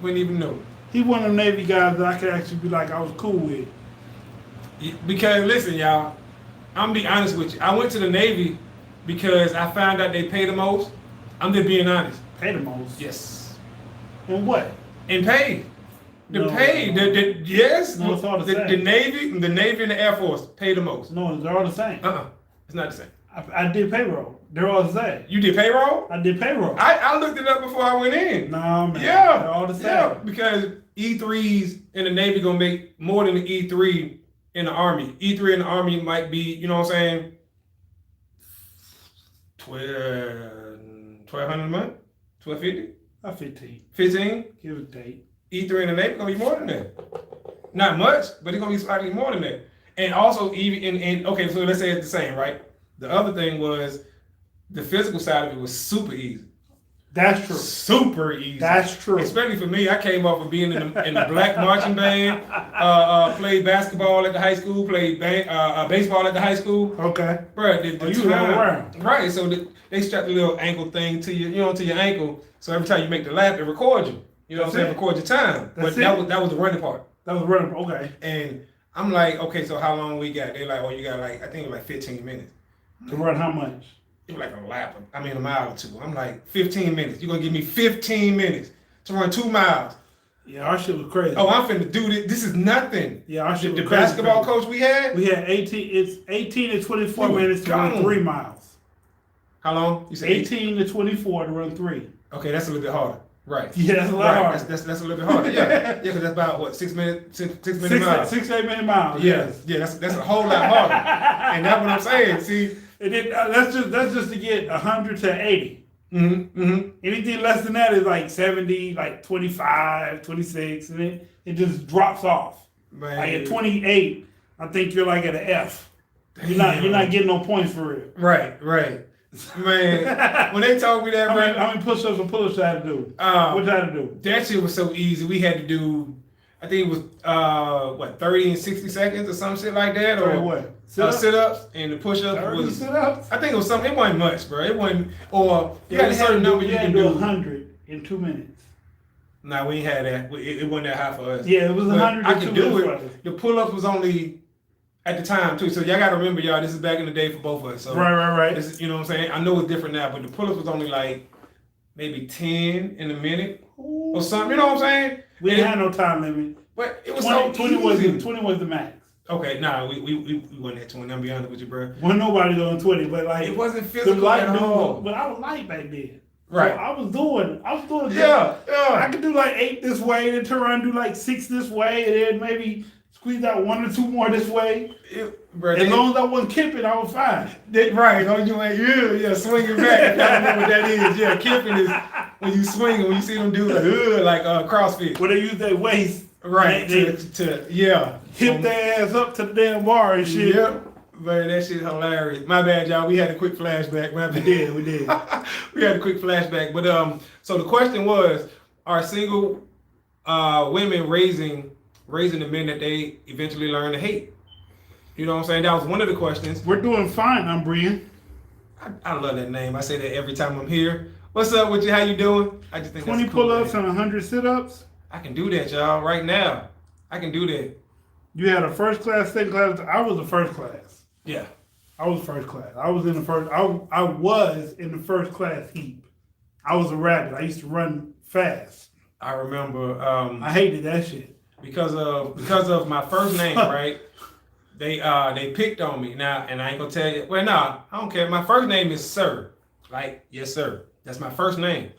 S2: Wouldn't even know.
S1: He one of them Navy guys that I could actually be like, I was cool with.
S2: Because listen, y'all, I'm gonna be honest with you. I went to the Navy because I found out they pay the most. I'm just being honest.
S1: Pay the most.
S2: Yes.
S1: And what?
S2: And pay.
S1: No.
S2: Yes.
S1: No, it's all the
S2: the
S1: same.
S2: Navy and the Air Force pay the most.
S1: No, they're all the same.
S2: It's not the same.
S1: I did payroll. They're all the same.
S2: You did payroll?
S1: I did payroll.
S2: I looked it up before I went in.
S1: No, man.
S2: Yeah.
S1: They're all the same.
S2: Yeah, because E3s in the Navy gonna make more than the E3 in the Army. E3 in the Army might be, you know what I'm saying, $1,200 a month? $1,250?
S1: About 15.
S2: 15?
S1: Give or take.
S2: E3 in the Navy gonna be more than that. Not much, but it's gonna be slightly more than that. And also even in okay, so let's say it's the same, right? The other thing was the physical side of it was super easy.
S1: That's true.
S2: Super easy.
S1: That's true.
S2: Especially for me, I came off of being in the black marching band, played basketball at the high school, played baseball at the high school.
S1: Okay.
S2: Bro,
S1: you were around.
S2: Right, so they strapped a little ankle thing to you, to your ankle. So every time you make the lap, it records you. You know what I'm saying? Record your time. But that was the running part.
S1: That was running. Okay.
S2: And I'm like, okay, so how long we got? They're like, oh, you got I think it was 15 minutes.
S1: To run how much?
S2: It was like a lap, a mile or two. I'm like, 15 minutes. You're going to give me 15 minutes to run 2 miles.
S1: Yeah, our shit was crazy.
S2: Oh, I'm finna do this. This is nothing.
S1: Yeah, our shit was
S2: the
S1: crazy.
S2: basketball coach we had?
S1: We had 18 to 24 minutes to run 3 miles.
S2: How long? You said
S1: 18 to 24 to run 3.
S2: Okay, that's a little bit harder. Right.
S1: Yeah, that's a lot harder.
S2: That's a little bit harder. Yeah, because that's about what 6 minutes, 6 minute miles.
S1: 6 8 minute miles.
S2: Yeah, that's a whole lot harder. And that's what I'm saying. See,
S1: and then, that's just to get 100 to 80.
S2: Mm-hmm.
S1: Anything less than that is like 70, like 25, 26, and it just drops off.
S2: Man.
S1: Like at 28, I think you're like at an F. You're not getting no points for it.
S2: Right. Man, when they told me that,
S1: How many push-ups and pull-ups I had to do? What did I have to do?
S2: That shit was so easy. We had to do, I think it was 30 and 60 seconds or some shit like that, or
S1: what?
S2: Sit-ups and the push-ups
S1: 30
S2: was.
S1: sit-ups?
S2: I think it was something. It wasn't much, bro. It wasn't, or you had a certain number you can
S1: do
S2: do.
S1: 100 in 2 minutes.
S2: Nah, we ain't had that. It wasn't that high for us.
S1: Yeah, it was 100.
S2: I could do
S1: minutes.
S2: it. The pull-ups was only at the time too. So y'all gotta remember, y'all, this is back in the day for both of us. So
S1: Right.
S2: This is, you know what I'm saying? I know it's different now, but the pull-ups was only like maybe 10 in a minute or something. You know what I'm saying?
S1: We didn't have no time limit.
S2: But it was
S1: 20
S2: so easy.
S1: 20 was the max.
S2: Okay, nah, we wasn't at 20. I'm be honest with you, bro.
S1: Wasn't nobody doing 20, but like
S2: It wasn't physical
S1: light
S2: at all.
S1: But I was light back then.
S2: Right.
S1: So I was doing
S2: Yeah.
S1: I could do like 8 this way, then turn around and do like 6 this way, and then maybe squeeze out 1 or 2 more this way.
S2: Bro,
S1: As long as I wasn't kipping, I was fine.
S2: Right, oh, you ain't, swinging back. I don't know what that is. Yeah, kipping is when you swing, when you see them do like CrossFit.
S1: Where they use their waist.
S2: Right,
S1: They hip their ass up to the damn bar and shit.
S2: Yep. Man, that shit hilarious. My bad, y'all. We had a quick flashback. My bad.
S1: We did.
S2: We had a quick flashback. But so the question was, are single women raising the men that they eventually learn to hate? You know what I'm saying? That was one of the questions.
S1: We're doing fine, Brian.
S2: I love that name. I say that every time I'm here. What's up with you? How you doing? I just think
S1: 20
S2: that's a cool
S1: pull-ups
S2: name.
S1: and 100 sit-ups.
S2: I can do that, y'all. Right now, I can do that.
S1: You had a first class, second class. I was a first class.
S2: Yeah.
S1: I was first class. I was in the first. I was in the first class heap. I was a rabbit. I used to run fast.
S2: I remember.
S1: I hated that shit
S2: because of my first name, right? They picked on me now, and I ain't gonna tell you. Well, nah, I don't care. My first name is Sir. Like, yes, sir. That's my first name.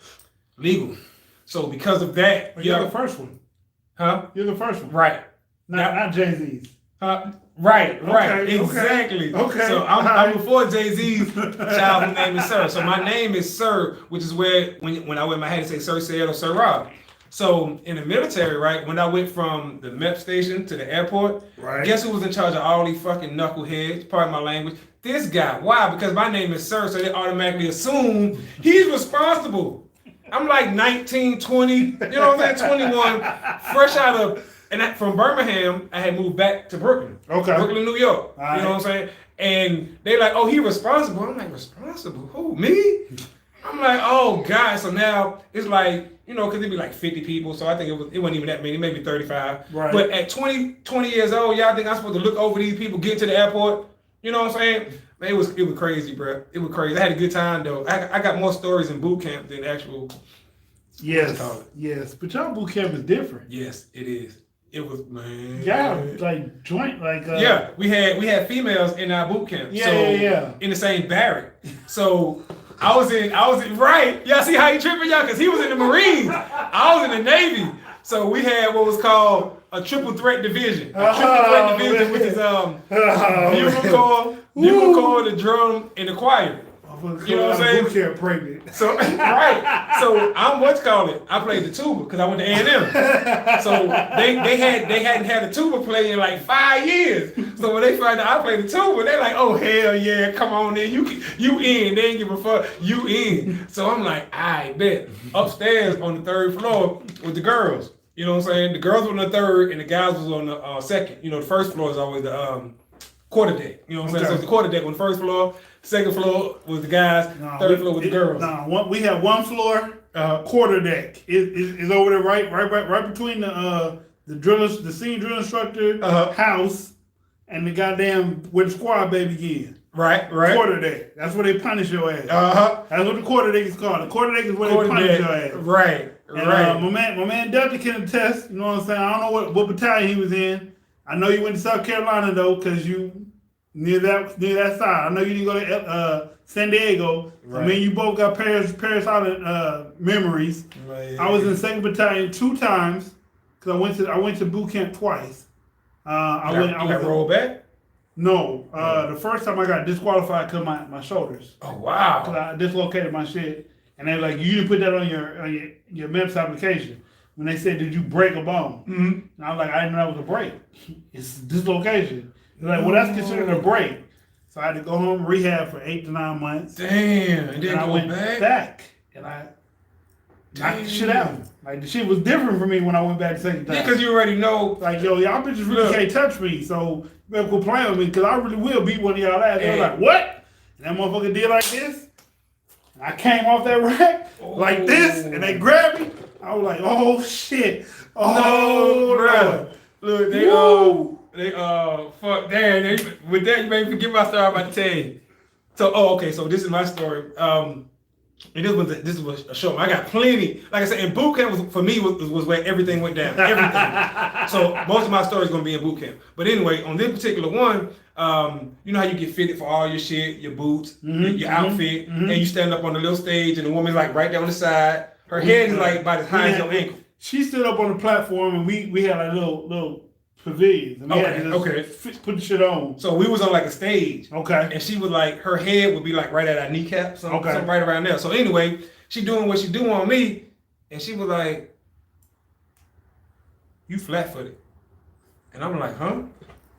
S2: Legal. So because of that,
S1: you're the first one.
S2: Huh?
S1: You're the first one.
S2: Right.
S1: Not Jay-Z's.
S2: Right,
S1: okay,
S2: exactly.
S1: Okay.
S2: So I'm before Jay-Z's childhood name is Sir. So my name is Sir, which is where when I wear my hat it say Sir Said or Sir Rob. So in the military, right, when I went from the MEP station to the airport,
S1: right.
S2: Guess who was in charge of all these fucking knuckleheads? Pardon my language. This guy. Why? Because my name is Sir, so they automatically assume he's responsible. I'm like 19, 20, you know what I'm saying, 21, fresh out of. And from Birmingham, I had moved back to Brooklyn.
S1: Okay.
S2: Brooklyn, New York.
S1: All
S2: you know what I'm saying? And they like, oh, he responsible. I'm like, responsible? Who? Me? I'm like, oh, God. So now it's like, because it'd be like 50 people. So I think it wasn't even that many, maybe 35.
S1: Right.
S2: But at 20 years old, y'all think I'm supposed to look over these people, get to the airport? You know what I'm saying? Man, it was crazy, bro. It was crazy. I had a good time, though. I got more stories in boot camp than actual.
S1: Yes. But y'all boot camp is different.
S2: Yes, it is. It was, man.
S1: Yeah, like joint, like.
S2: Yeah, we had females in our boot camp.
S1: Yeah.
S2: In the same barrack. So I was in right. Y'all see how he tripping, y'all? Because he was in the Marines. I was in the Navy. So we had what was called a triple threat division. Which is bugle corps, the drum, and the choir. You know what I'm saying?
S1: Boot camp pregnant.
S2: So right. So I'm I played the tuba because I went to A&M. So they hadn't had a tuba play in like 5 years. So when they find out I played the tuba, they're like, oh hell yeah, come on in. You in. They ain't give a fuck. You in. So I'm like, I bet. Upstairs on the 3rd floor with the girls. You know what I'm saying? The girls were on the 3rd and the guys was on the 2nd. The 1st floor is always the quarter deck. You know what I'm saying? So it's the quarter deck on the 1st floor. 2nd floor was the guys. 3rd floor was the girls.
S1: We have one floor quarter deck. It's over there right between the senior drill instructor house and the goddamn where the squad baby is.
S2: Right.
S1: Quarter deck. That's where they punish your ass. That's what the quarter deck is called. The quarter deck is where they punish your ass.
S2: Right.
S1: And, my man Delta can attest. You know what I'm saying? I don't know what battalion he was in. I know you went to South Carolina though, because you near that side. I know you didn't go to San Diego. Right. I mean, you both got Paris Island memories. Right. I was in the 2nd Battalion 2 times because I went to boot camp twice. I got
S2: rolled back.
S1: No, the first time I got disqualified because my shoulders.
S2: Oh wow!
S1: Because I dislocated my shit, and they're like, you didn't put that on your MEPS application. When they said, did you break a bone? Mm-hmm. And I was like, I didn't know that was a break. It's dislocation. They're like, well, that's considered a break. So I had to go home rehab for 8 to 9 months.
S2: Damn, and then
S1: I went back and I knocked the shit out. Like the shit was different for me when I went back the second time.
S2: Yeah, because you already know.
S1: Like, yo, y'all bitches really can't touch me, so you better quit playing with me, because I really will beat one of y'all ass. They were like, what? And that motherfucker did like this. And I came off that rack like this, and they grabbed me. I was like, oh shit. Oh,
S2: no, look, fuck, damn, with that, you made me forget my story I'm about to tell you. So, okay, so this is my story. And this was a show. I got plenty. Like I said, in boot camp for me was where everything went down. Everything. So most of my story is gonna be in boot camp. But anyway, on this particular one, you know how you get fitted for all your shit, your boots, your outfit, and you stand up on the little stage, and the woman's like right there on the side. Her head is like about as high as your ankle.
S1: She stood up on the platform, and we had a little Pavilions. And
S2: Okay.
S1: Put the shit on.
S2: So we was on like a stage.
S1: Okay.
S2: And she was like, her head would be like right at our kneecap, something right around there. So anyway, she doing what she doing on me, and she was like, "You flat-footed," and I'm like, "Huh?"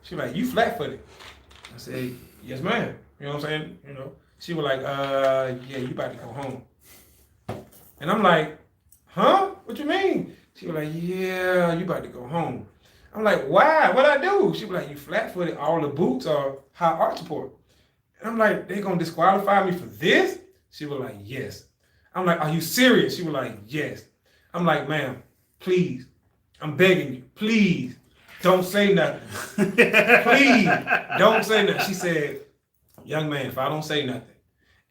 S2: She was like, "You flat-footed." I said, "Yes, ma'am." You know what I'm saying? You know. She was like, "Yeah, you about to go home," and I'm like, "Huh? What you mean?" She was like, "Yeah, you about to go home." I'm like, "Why? What'd I do?" She was like, "You flat-footed. All the boots are high arch support." And I'm like, "They gonna disqualify me for this?" She was like, "Yes." I'm like, "Are you serious?" She was like, "Yes." I'm like, "Ma'am, please, I'm begging you, please, don't say nothing. Please, don't say nothing." She said, "Young man, if I don't say nothing,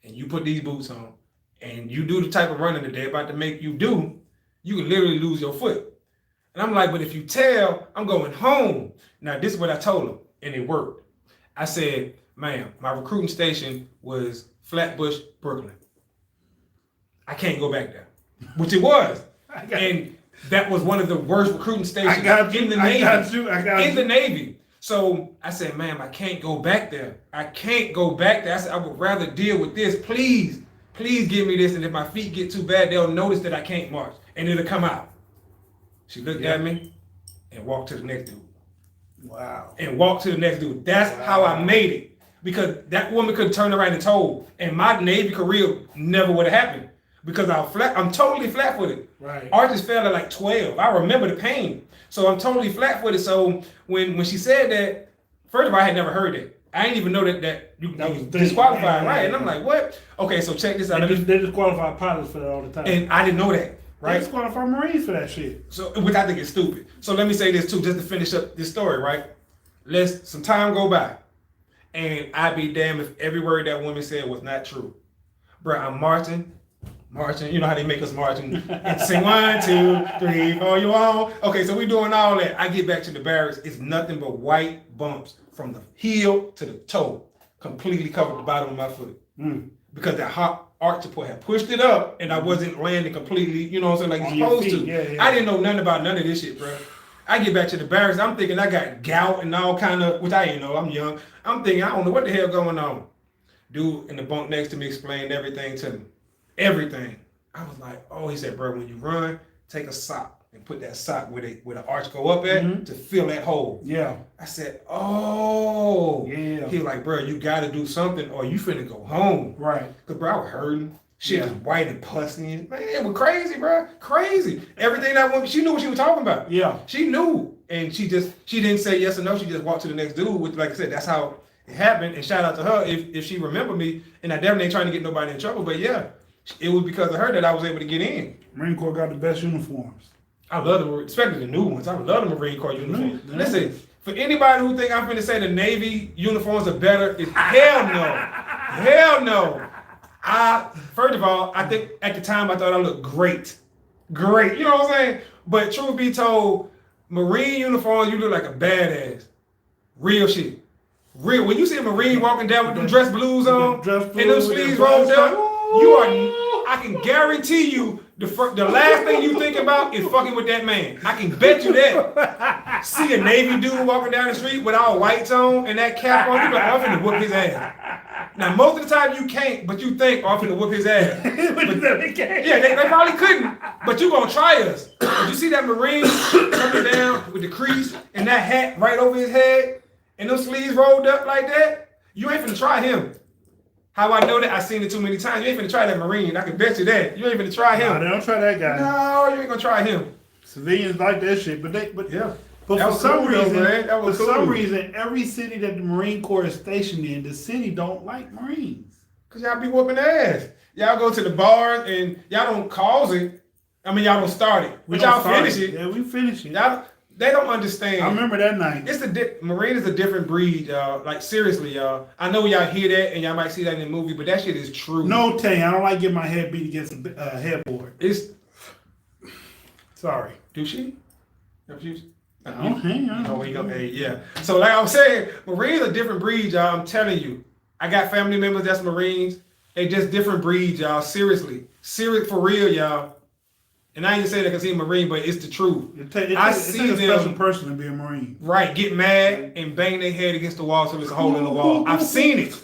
S2: and you put these boots on, and you do the type of running that they're about to make you do, you can literally lose your foot." And I'm like, "But if you tell, I'm going home." Now, this is what I told her, and it worked. I said, "Ma'am, my recruiting station was Flatbush, Brooklyn. I can't go back there," which it was. And that was one of the worst recruiting stations in the Navy. In the Navy. So I said, "Ma'am, I can't go back there. I can't go back there." I said, "I would rather deal with this. Please, please give me this. And if my feet get too bad, they'll notice that I can't march. And it'll come out." She looked at me and walked to the next dude.
S1: Wow.
S2: And walked to the next dude. That's how I made it. Because that woman could turn around and told. And my Navy career never would have happened. Because I'm totally flat-footed.
S1: Right.
S2: Arches fell at like 12. I remember the pain. So I'm totally flat-footed. So when she said that, first of all, I had never heard that. I didn't even know that you disqualified, right? And I'm like, what? Okay, so check this out.
S1: They disqualify pilots for that all the time.
S2: And I didn't know that, right?
S1: They disqualify Marines for that shit.
S2: So, which I think is stupid. So let me say this too, just to finish up this story, right? Some time go by, and I'd be damned if every word that woman said was not true. Bro, I'm marching. You know how they make us march and sing 1, 2, 3, 4, you on? Okay, so we doing all that. I get back to the barracks. It's nothing but white bumps from the heel to the toe, completely covered the bottom of my foot. Because that hot arch support had pushed it up, and I wasn't landing completely, you know what I'm saying, like you're supposed to.
S1: Yeah.
S2: I didn't know nothing about none of this shit, bro. I get back to the barracks. I'm thinking I got gout and all kind of, which I didn't know. I'm young. I'm thinking, I don't know what the hell going on. Dude in the bunk next to me explained everything to me. Everything. I was like, oh, he said, bro, when you run, take a sock and put that sock where the arch go up at to fill that hole.
S1: Yeah.
S2: I said, oh.
S1: Yeah.
S2: He was like, bro, you got to do something or you finna go home.
S1: Right.
S2: Because, bro, I was hurting. Shit was white and pussy. Man, it was crazy, bro. Crazy. Everything that woman, she knew what she was talking about.
S1: Yeah.
S2: She knew. And she didn't say yes or no. She just walked to the next dude, which, like I said, that's how it happened. And shout out to her if she remembered me. And I definitely ain't trying to get nobody in trouble. But yeah. It was because of her that I was able to get in.
S1: Marine Corps got the best uniforms.
S2: I love them, especially the new ones. I love the Marine Corps uniforms. Listen, for anybody who think I'm finna say the Navy uniforms are better, hell no. Hell no. First of all, I think at the time I thought I looked great. Great. You know what I'm saying? But truth be told, Marine uniforms, you look like a badass. Real shit. Real. When you see a Marine walking down with them dress blues on and them sleeves rolled up, I can guarantee you the last thing you think about is fucking with that man. I can bet you that. See a Navy dude walking down the street with all whites on and that cap on, you like, I'm finna whoop his ass. Now, most of the time you can't, but you think, I'm finna whoop his ass. Yeah, they probably couldn't, but you gonna try us. But you see that Marine coming down with the crease and that hat right over his head and those sleeves rolled up like that, you ain't finna try him. How I know that? I seen it too many times. You ain't finna try that Marine. I can bet you that. You ain't finna try him.
S1: No, they don't try that guy.
S2: No, you ain't gonna try him.
S1: Civilians like that shit, but
S2: yeah.
S1: But for some
S2: reason,
S1: every city that the Marine Corps is stationed in, the city don't like Marines.
S2: Cause y'all be whooping ass. Y'all go to the bars and y'all don't cause it. I mean, y'all don't start it, but y'all finish it.
S1: Yeah, we finish it.
S2: They don't understand.
S1: I remember that night.
S2: Marine is a different breed, y'all. Like, seriously, y'all. I know y'all hear that and y'all might see that in the movie, but that shit is true.
S1: No, Tay, I don't like getting my head beat against a headboard. Sorry.
S2: Do she?
S1: Yeah.
S2: So, like I was saying, Marines are different breeds, y'all. I'm telling you. I got family members that's Marines. They just different breeds, y'all. Seriously. Serious for real, y'all. And I ain't just saying that because he's a Marine, but it's the truth.
S1: It
S2: see
S1: takes a
S2: them
S1: special person to be a Marine.
S2: right get mad and bang their head against the wall so there's a hole in the wall. I've seen it.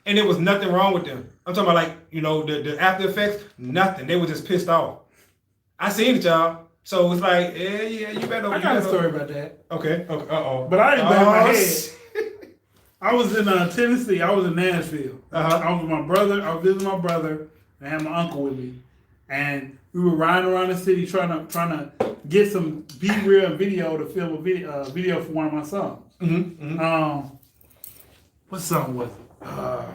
S2: And there was nothing wrong with them. I'm talking about like, you know, the after effects, nothing. They were just pissed off. I seen it, y'all. So it's like, yeah, you better.
S3: I got a story about that.
S2: Okay.
S1: But I didn't bang my head. I was in Tennessee. I was in Nashville. I was with my brother. I was visiting my brother. And I had my uncle with me, and we were riding around the city trying to get some B-reel video to film a video for one of my songs. What song was it? I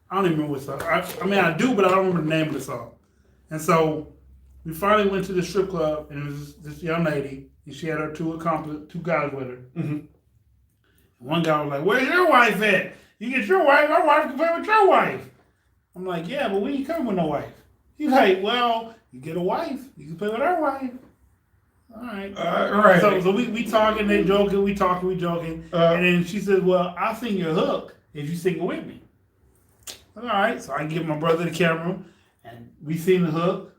S1: don't even remember what song. I mean, I do, but I don't remember the name of the song. And so we finally went to the strip club, and it was this young lady, and she had her two guys with her. One guy was like, "Where's your wife at? You get your wife, my wife can play with your wife." I'm like, "Yeah, but we ain't coming with no wife." He's like, "Well, you get a wife, you can play with our wife." All right.
S2: Right.
S1: So we talking, they joking, we joking. And then she said, "Well, I'll sing your hook if you sing it with me." All right. So I give my brother the camera, and we sing the hook.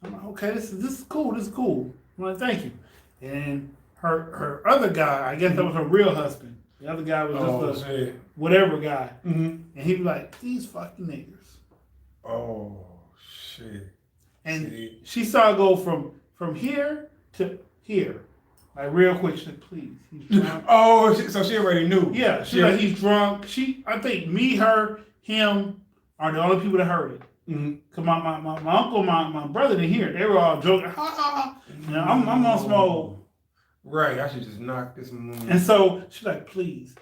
S1: I'm like, "Okay, this is cool. This is cool." I'm like, "Thank you." And her other guy, I guess that was her real husband. The other guy was just a whatever guy. And he was like, "These fucking niggas."
S2: Oh, shit.
S1: And she saw it go from here to here. Like real quick. She said, "Please, he's drunk."
S2: So she already knew.
S1: Yeah, she's like, "He's drunk." I think me, her, him are the only people that heard it. Cause my uncle, my brother didn't hear it. They were all joking. Ha ha ha. You know, I'm on smoke.
S2: Right, I should just knock this moment.
S1: And so she's like, "Please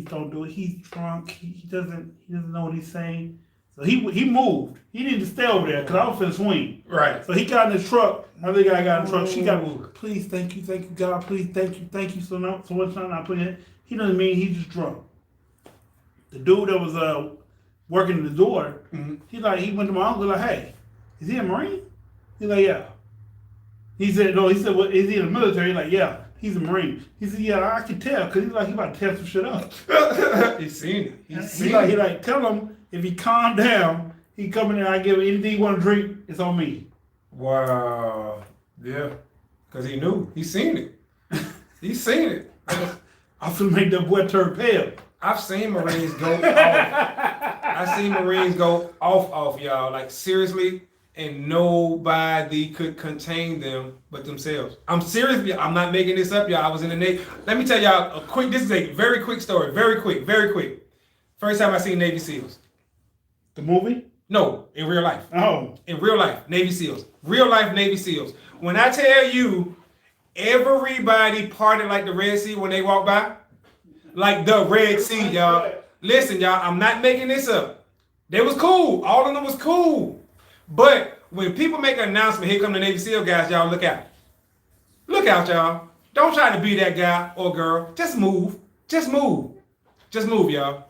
S1: don't do it. He's drunk. He doesn't know what he's saying." So he moved. He didn't stay over there because I was finna swing.
S2: Right.
S1: So he got in his truck. Another guy got in the truck. She got, "Please, thank you, God. Please, thank you so much time I put in." He doesn't mean he's just drunk. The dude that was working the door, he went to my uncle like, "Hey, is he a Marine?" He's like, "Yeah." He said, "No." He said, "Well, is he in the military?" He's like, "Yeah, he's a Marine." He said, "Yeah, I can tell," because he's like, he about to tear some shit up.
S2: He's seen it.
S1: He like, "Tell him if he calm down, he come in there, I give him anything he want to drink, it's on me."
S2: Wow. Yeah. Because he knew. He's seen it. He's seen it.
S1: I'm finna make that boy turn pale.
S2: I've seen Marines go off. I've seen Marines go off, y'all. Like, seriously. And nobody could contain them but themselves. I'm serious. I'm not making this up, y'all. I was in the Navy. Let me tell y'all this is a very quick story. Very quick. First time I seen Navy SEALs.
S1: The movie?
S2: No, in real life.
S1: Oh.
S2: In real life, Navy SEALs. Real life Navy SEALs. When I tell you, everybody parted like the Red Sea when they walk by. Like the Red Sea, y'all. Listen, y'all, I'm not making this up. They was cool. All of them was cool. But when people make an announcement, here come the Navy SEAL guys, y'all look out. Look out, y'all. Don't try to be that guy or girl. Just move. Just move, y'all.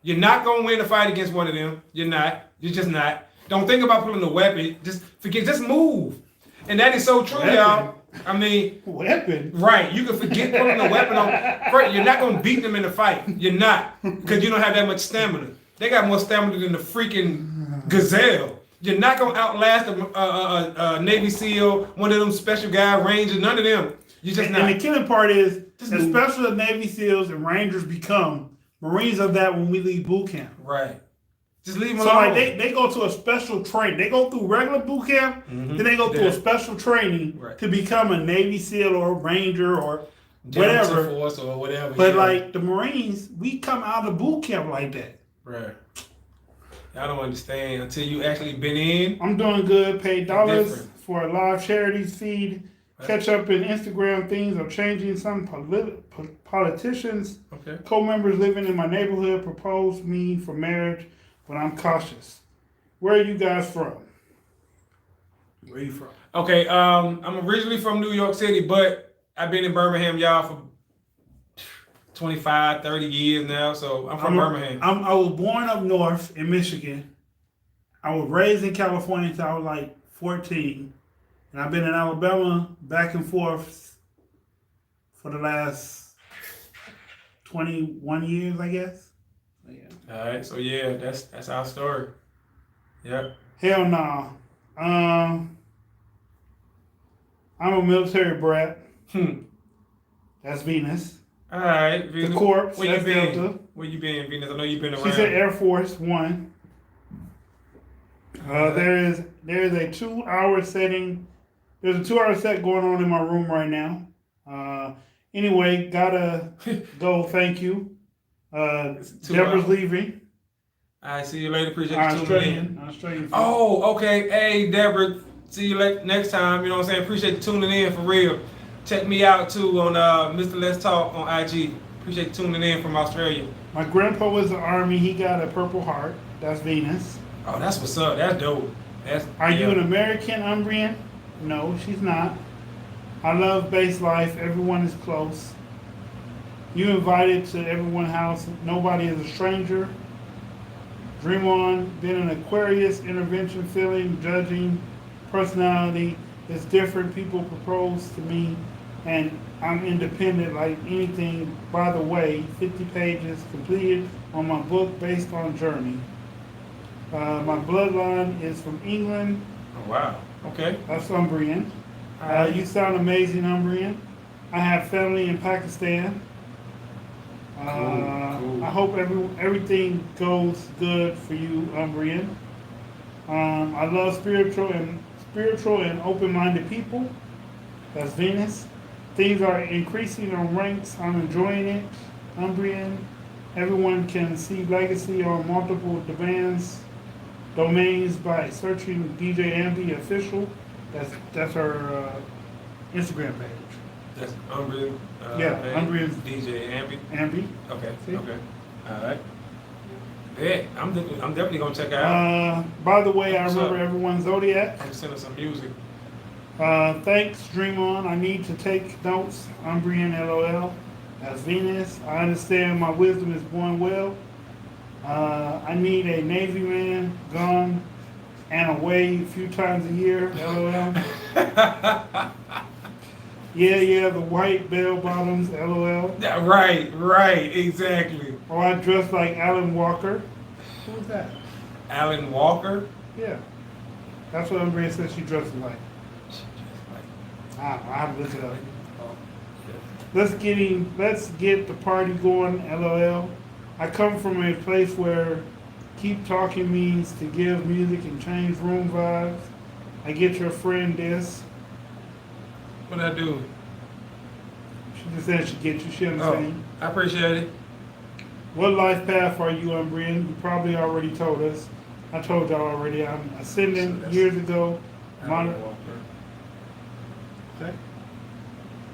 S2: You're not going to win a fight against one of them. You're not. You're just not. Don't think about pulling a weapon. Just forget. Just move. And that is so true, y'all. I mean.
S1: Weapon?
S2: Right. You can forget pulling a weapon on. You're not going to beat them in the fight. You're not. Because you don't have that much stamina. They got more stamina than the freaking gazelle. You're not going to outlast a Navy SEAL, one of them special guy, Rangers, none of them. You're just not.
S1: And the killing part is, especially the Navy SEAls and Rangers become, Marines are that when we leave boot camp.
S2: Right. Just leave them
S1: so
S2: alone.
S1: Like they go to a special training. They go through regular boot camp, then they go through a special training to become a Navy SEAL or a Ranger or whatever.
S2: Force or whatever.
S1: But like the Marines, we come out of boot camp like that.
S2: Right. I don't understand until you actually been in.
S1: I'm doing good. Paid dollars for a live charities feed. Catch up in Instagram. Things are changing. Some politicians, co-members living in my neighborhood proposed me for marriage, but I'm cautious. Where are you guys from? Where are you from?
S2: Okay, I'm originally from New York City, but I've been in Birmingham, y'all, for 25, 30 years now, so I'm from Birmingham.
S1: I was born up north in Michigan. I was raised in California until I was like 14. And I've been in Alabama back and forth for the last 21 years, I guess. Yeah.
S2: All right, so yeah, that's our story. Yep.
S1: Hell no. I'm a military brat.
S2: Hmm.
S1: That's Venus.
S2: All right, Venus.
S1: The corpse.
S2: Where you
S1: That's
S2: been?
S1: Delta.
S2: Where you been, Venus? I know you've been around.
S1: She said Air Force One. There is a 2 hour setting. There's a 2 hour set going on in my room right now. Anyway, gotta go. Thank you. Deborah's leaving.
S2: All right, see you later. Appreciate you tuning in.
S1: Australian.
S2: Oh, okay. Hey, Deborah. See you next time. You know what I'm saying? Appreciate you tuning in for real. Check me out too on Mr. Let's Talk on IG. Appreciate you tuning in from Australia.
S1: My grandpa was in the Army. He got a Purple Heart. That's Venus.
S2: Oh, that's what's up. That's dope.
S1: Are you an American Umbrian? No, she's not. I love base life. Everyone is close. You invited to everyone's house. Nobody is a stranger. Dream on. Been an Aquarius. Intervention, feeling, judging, personality. It's different. People propose to me, and I'm independent like anything. By the way, 50 pages completed on my book based on journey. My bloodline is from England.
S2: Oh, wow. Okay.
S1: That's Umbrian. You sound amazing, Umbrian. I have family in Pakistan.
S2: Cool.
S1: I hope everything goes good for you, Umbrian. I love spiritual and open-minded people. That's Venus. Things are increasing on ranks. I'm enjoying it, Umbrian. Everyone can see legacy on multiple domains by searching DJ Ambi official. That's her Instagram page.
S2: That's Umbrian.
S1: Umbrian's
S2: DJ Ambi.
S1: Ambi.
S2: Okay.
S1: See?
S2: Okay. All right. Yeah, I'm definitely gonna check it out.
S1: By the way, I
S2: What's
S1: remember
S2: up?
S1: everyone's zodiac.
S2: I'm sending some music.
S1: Thanks, Dream On. I need to take notes. Umbrian, LOL. That's Venus. I understand my wisdom is born well. I need a Navy man, gone and away a few times a year. LOL. Yeah, the white bell bottoms. LOL.
S2: Yeah, right, exactly.
S1: Or I dress like Alan Walker. Who's that?
S2: Alan Walker.
S1: Yeah. That's what Umbrian said she dresses like. I don't know. I have to look it up. Let's get the party going. LOL. I come from a place where keep talking means to give music and change room vibes. I get your friend this.
S2: What'd I do?
S1: She just said she get you. She understand.
S2: I appreciate it.
S1: What life path are you, Umbrian? You probably already told us. I told y'all already. I'm ascending years ago.
S2: Alan Walker.
S1: Okay.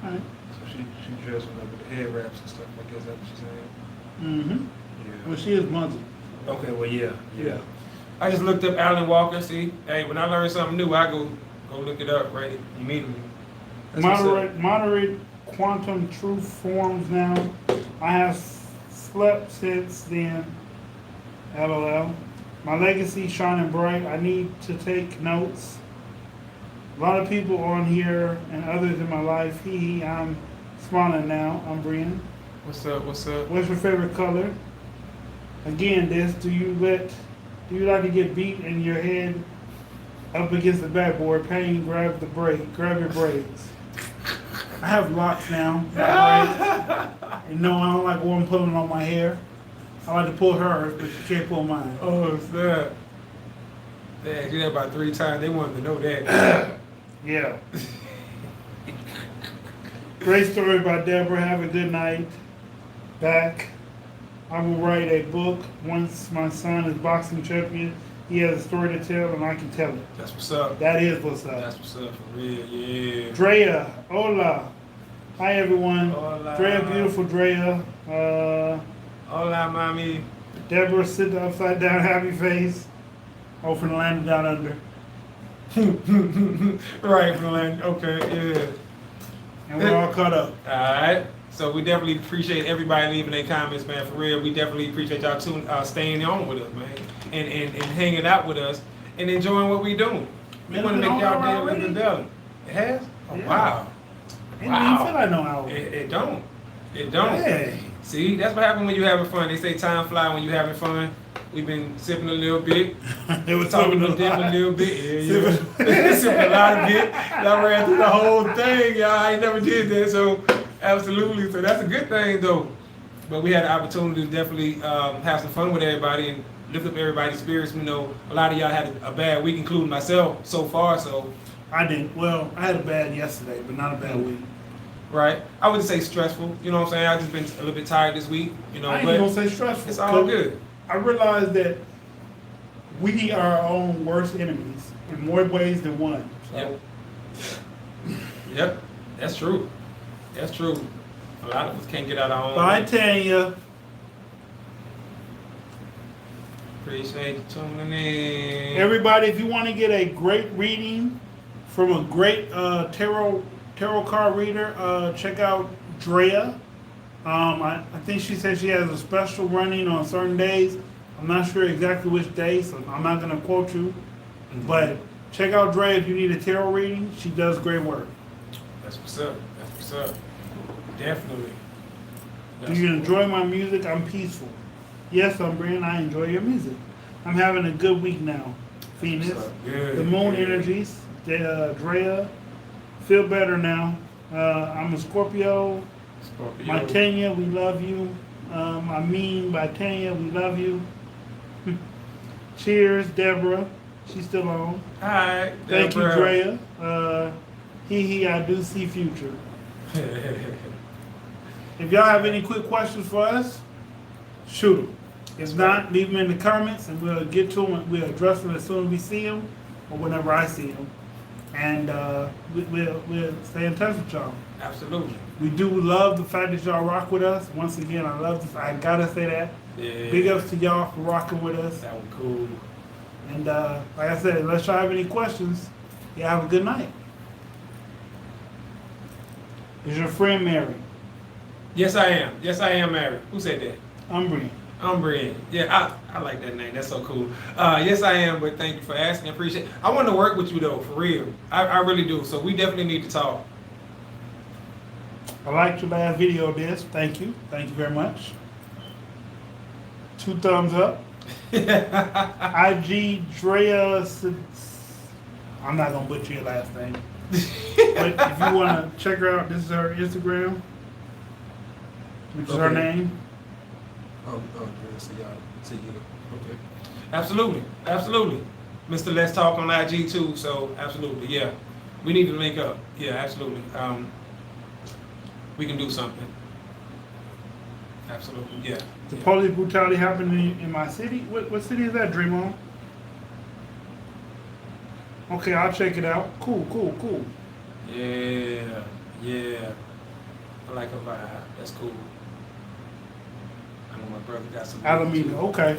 S1: All right.
S2: So she dressed with the head wraps and stuff. I guess that's what she's saying.
S1: Mm-hmm.
S2: Yeah.
S1: Well, she is Muslim.
S2: Okay. Well, yeah. I just looked up Alan Walker. See, hey, when I learn something new, I go look it up right immediately. That's what's up.
S1: Moderate quantum truth forms now. I have slept since then. LOL. My legacy shining bright. I need to take notes. A lot of people on here and others in my life. I'm smiling now. Umbrian.
S2: What's up?
S1: What's your favorite color? Again, do you like to get beat in your head up against the backboard? Pain, grab your braids. I have locks now. And no, I don't like one pulling on my hair. I like to pull hers, but she can't pull mine.
S2: Oh, snap. They asked you that about 3 times. They wanted to know that.
S1: Yeah. Great story about Deborah. Have a good night. Back. I will write a book once my son is boxing champion. He has a story to tell, and I can tell it.
S2: That's what's up.
S1: That is what's up.
S2: That's what's up for real, yeah.
S1: Drea, hola. Hi, everyone.
S2: Hola.
S1: Drea, beautiful Drea.
S2: Hola, mommy.
S1: Deborah, sit the upside down, happy face. Oh, from the land of down under.
S2: Right, from the land. Okay, yeah.
S1: And we're all caught up.
S2: All right. So we definitely appreciate everybody leaving their comments, man. For real, we definitely appreciate y'all staying on with us, man, and hanging out with us and enjoying what we doing. We want to make y'all day a little bit better. It has? Oh,
S1: Yeah.
S2: wow.
S1: It didn't even feel like no hour.
S2: It don't. It don't.
S1: Hey.
S2: See, that's what happens when you having fun. They say time fly when you having fun. We've been sipping a little bit.
S1: It was
S2: Talking
S1: talking
S2: to them a
S1: lot.
S2: little bit. Yeah. Sipping a lot of bit. I ran through the whole thing, y'all. I ain't never did that, so absolutely. So that's a good thing, though. But we had the opportunity to definitely have some fun with everybody and lift up everybody's spirits. You know, a lot of y'all had a bad week, including myself, so far. So,
S1: I didn't. Well, I had a bad yesterday, but not a bad week.
S2: right? I wouldn't say stressful. You know what I'm saying? I've just been a little bit tired this week. You know,
S1: I ain't
S2: but
S1: gonna say stressful.
S2: it's all good.
S1: I realized that we are our own worst enemies in more ways than one. So.
S2: Yep, that's true. That's true. A lot of us can't get out our own.
S1: Bye,
S2: way.
S1: Tanya.
S2: Appreciate you tuning in.
S1: Everybody, if you want to get a great reading from a great tarot card reader, check out Drea. I think she said she has a special running on certain days. I'm not sure exactly which day, so I'm not going to quote you.
S2: Mhm.
S1: But check out Drea if you need a tarot reading. She does great work.
S2: That's what's up. That's what's up. Definitely.
S1: Do you enjoy my music? I'm peaceful. Yes, I'm Brian. I enjoy your music. I'm having a good week now. Venus,
S2: Good,
S1: the moon
S2: good.
S1: energies, Drea, feel better now. I'm a Scorpio.
S2: Scorpio.
S1: My Tanya, we love you. I mean, by Tanya, we love you. Cheers, Deborah. She's still on.
S2: Hi.
S1: Thank you,
S2: Deborah.
S1: Drea. I do see future. If y'all have any quick questions for us, shoot them. If not, leave them in the comments and we'll get to them. We'll address them as soon as we see them or whenever I see them. And we'll stay in touch with y'all.
S2: Absolutely.
S1: We do love the fact that y'all rock with us. Once again, I love this. I gotta say that.
S2: Yeah.
S1: Big ups to y'all for rocking with us.
S2: That was cool.
S1: And like I said, unless y'all have any questions, y'all have a good night. Is your friend married?
S2: Yes, I am. Yes, I am married. Who said that?
S1: I'm Brian.
S2: I'm Brian. Yeah, I like that name. That's so cool. Yes, I am, but thank you for asking. I appreciate it. I want to work with you, though, for real. I really do. So we definitely need to talk.
S1: I liked your last video, Des. Thank you. Thank you very much. 2 thumbs up. IG Drea. I'm not going to butcher your last name. But if you want to check her out, this is her Instagram, which is her
S3: Okay.
S1: name.
S3: So y'all see you. Okay.
S2: Absolutely. Absolutely. Mr. Let's Talk on IG, too. So, absolutely. Yeah. We need to link up. Yeah, absolutely. We can do something. Absolutely. Yeah.
S1: The police brutality happened in my city. What city is that, Dream On? Okay, I'll check it out. Cool.
S2: Yeah. Yeah. I like a vibe. That's cool. I know my brother got some.
S1: Alameda, okay.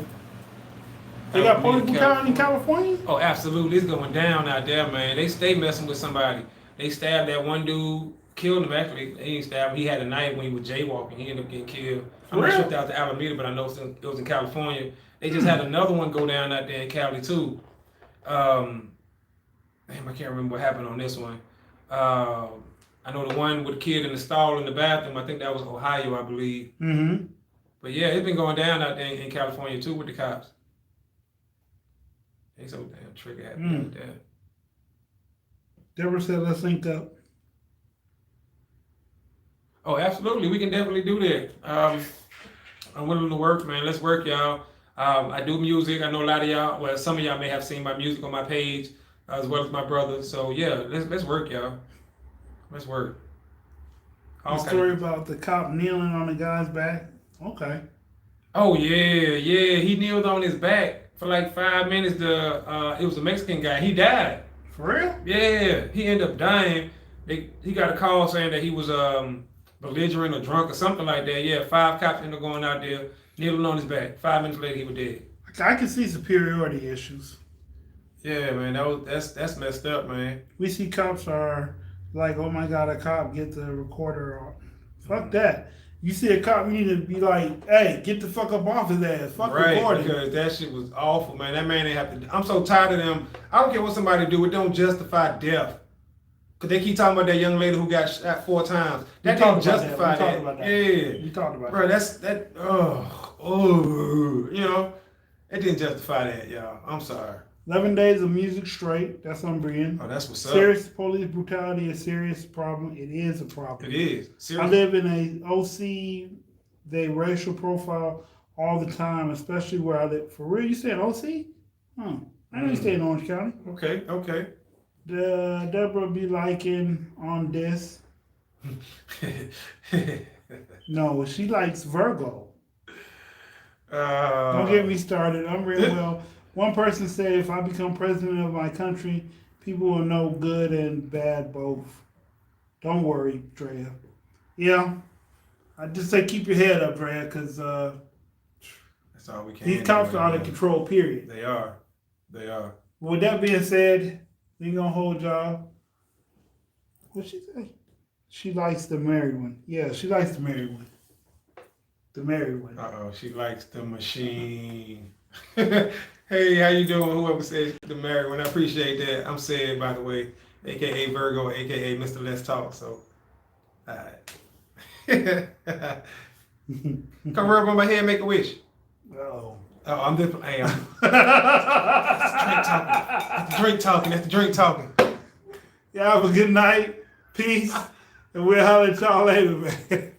S1: They got police brutality in California?
S2: Oh, absolutely. It's going down out there, man. They stay messing with somebody. They stabbed that one dude, killed him actually. They didn't stab him. He had a knife when he was jaywalking. He ended up getting killed. I'm not sure if that was Alameda, but I know it was in California. They just had another one go down out there in Cali, too. I can't remember what happened on this one. I know the one with the kid in the stall in the bathroom. I think that was Ohio, I believe.
S1: Mm-hmm.
S2: But yeah, it's been going down out there in California too with the cops. They so damn trigger happy with that.
S1: Deborah said let's link up.
S2: Oh, absolutely. We can definitely do that. I'm willing to work, man. Let's work, y'all. I do music. I know a lot of y'all, well, some of y'all may have seen my music on my page, as well as my brother. So yeah, let's work, y'all. Let's work.
S1: The story about the cop kneeling on the guy's back. Okay.
S2: Oh yeah. He kneeled on his back for like 5 minutes. It was a Mexican guy. He died.
S1: For real?
S2: Yeah, he ended up dying. He got a call saying that he was belligerent or drunk or something like that. Yeah, 5 cops ended up going out there, kneeling on his back. 5 minutes later, he was dead.
S1: I can see superiority issues.
S2: Yeah, man, that's messed up, man.
S1: We see cops are like, oh my God, a cop, get the recorder on. Fuck that. You see a cop, you need to be like, hey, get the fuck up off his ass. Fuck recording.
S2: Because that shit was awful, man. That man didn't have to. I'm so tired of them. I don't care what somebody do. It don't justify death. Because they keep talking about that young lady who got shot 4 times. That didn't justify that.
S1: About that.
S2: Yeah.
S1: You talked about
S2: Bro,
S1: that.
S2: you know. It didn't justify that, y'all. I'm sorry.
S1: 11 days of music straight. That's on Brian.
S2: Oh, that's what's up.
S1: Serious police brutality is a serious problem. It is a problem.
S2: It is.
S1: I
S2: Seriously.
S1: live in a OC, they racial profile all the time, especially where I live. For real, you said OC? Huh. I know you stay in Orange County.
S2: Okay, okay.
S1: Deborah be liking on this. No, she likes Virgo. Don't get me started. I'm real well. One person said if I become president of my country, people will know good and bad both. Don't worry, Drea. Yeah. I just say keep your head up, Drea, because
S2: That's all we can
S1: these
S2: do
S1: cops are
S2: right
S1: out of
S2: now.
S1: control, period.
S2: They are. They are.
S1: With that being said, we ain't gonna hold y'all. What'd she say? She likes the married one. Yeah, she likes the married one. The married one.
S2: Uh-oh, she likes the machine. Hey, how you doing? Whoever says the married one, I appreciate that. I'm Sid, by the way, a.k.a. Virgo, a.k.a. Mr. Let's Talk, so. All right. Come rub on my head, make a wish.
S1: Oh.
S2: Oh, I'm different. Hey, I'm that's the drink talking. That's the drink talking.
S1: Y'all have a good night. Peace. And we'll holler at y'all later, man.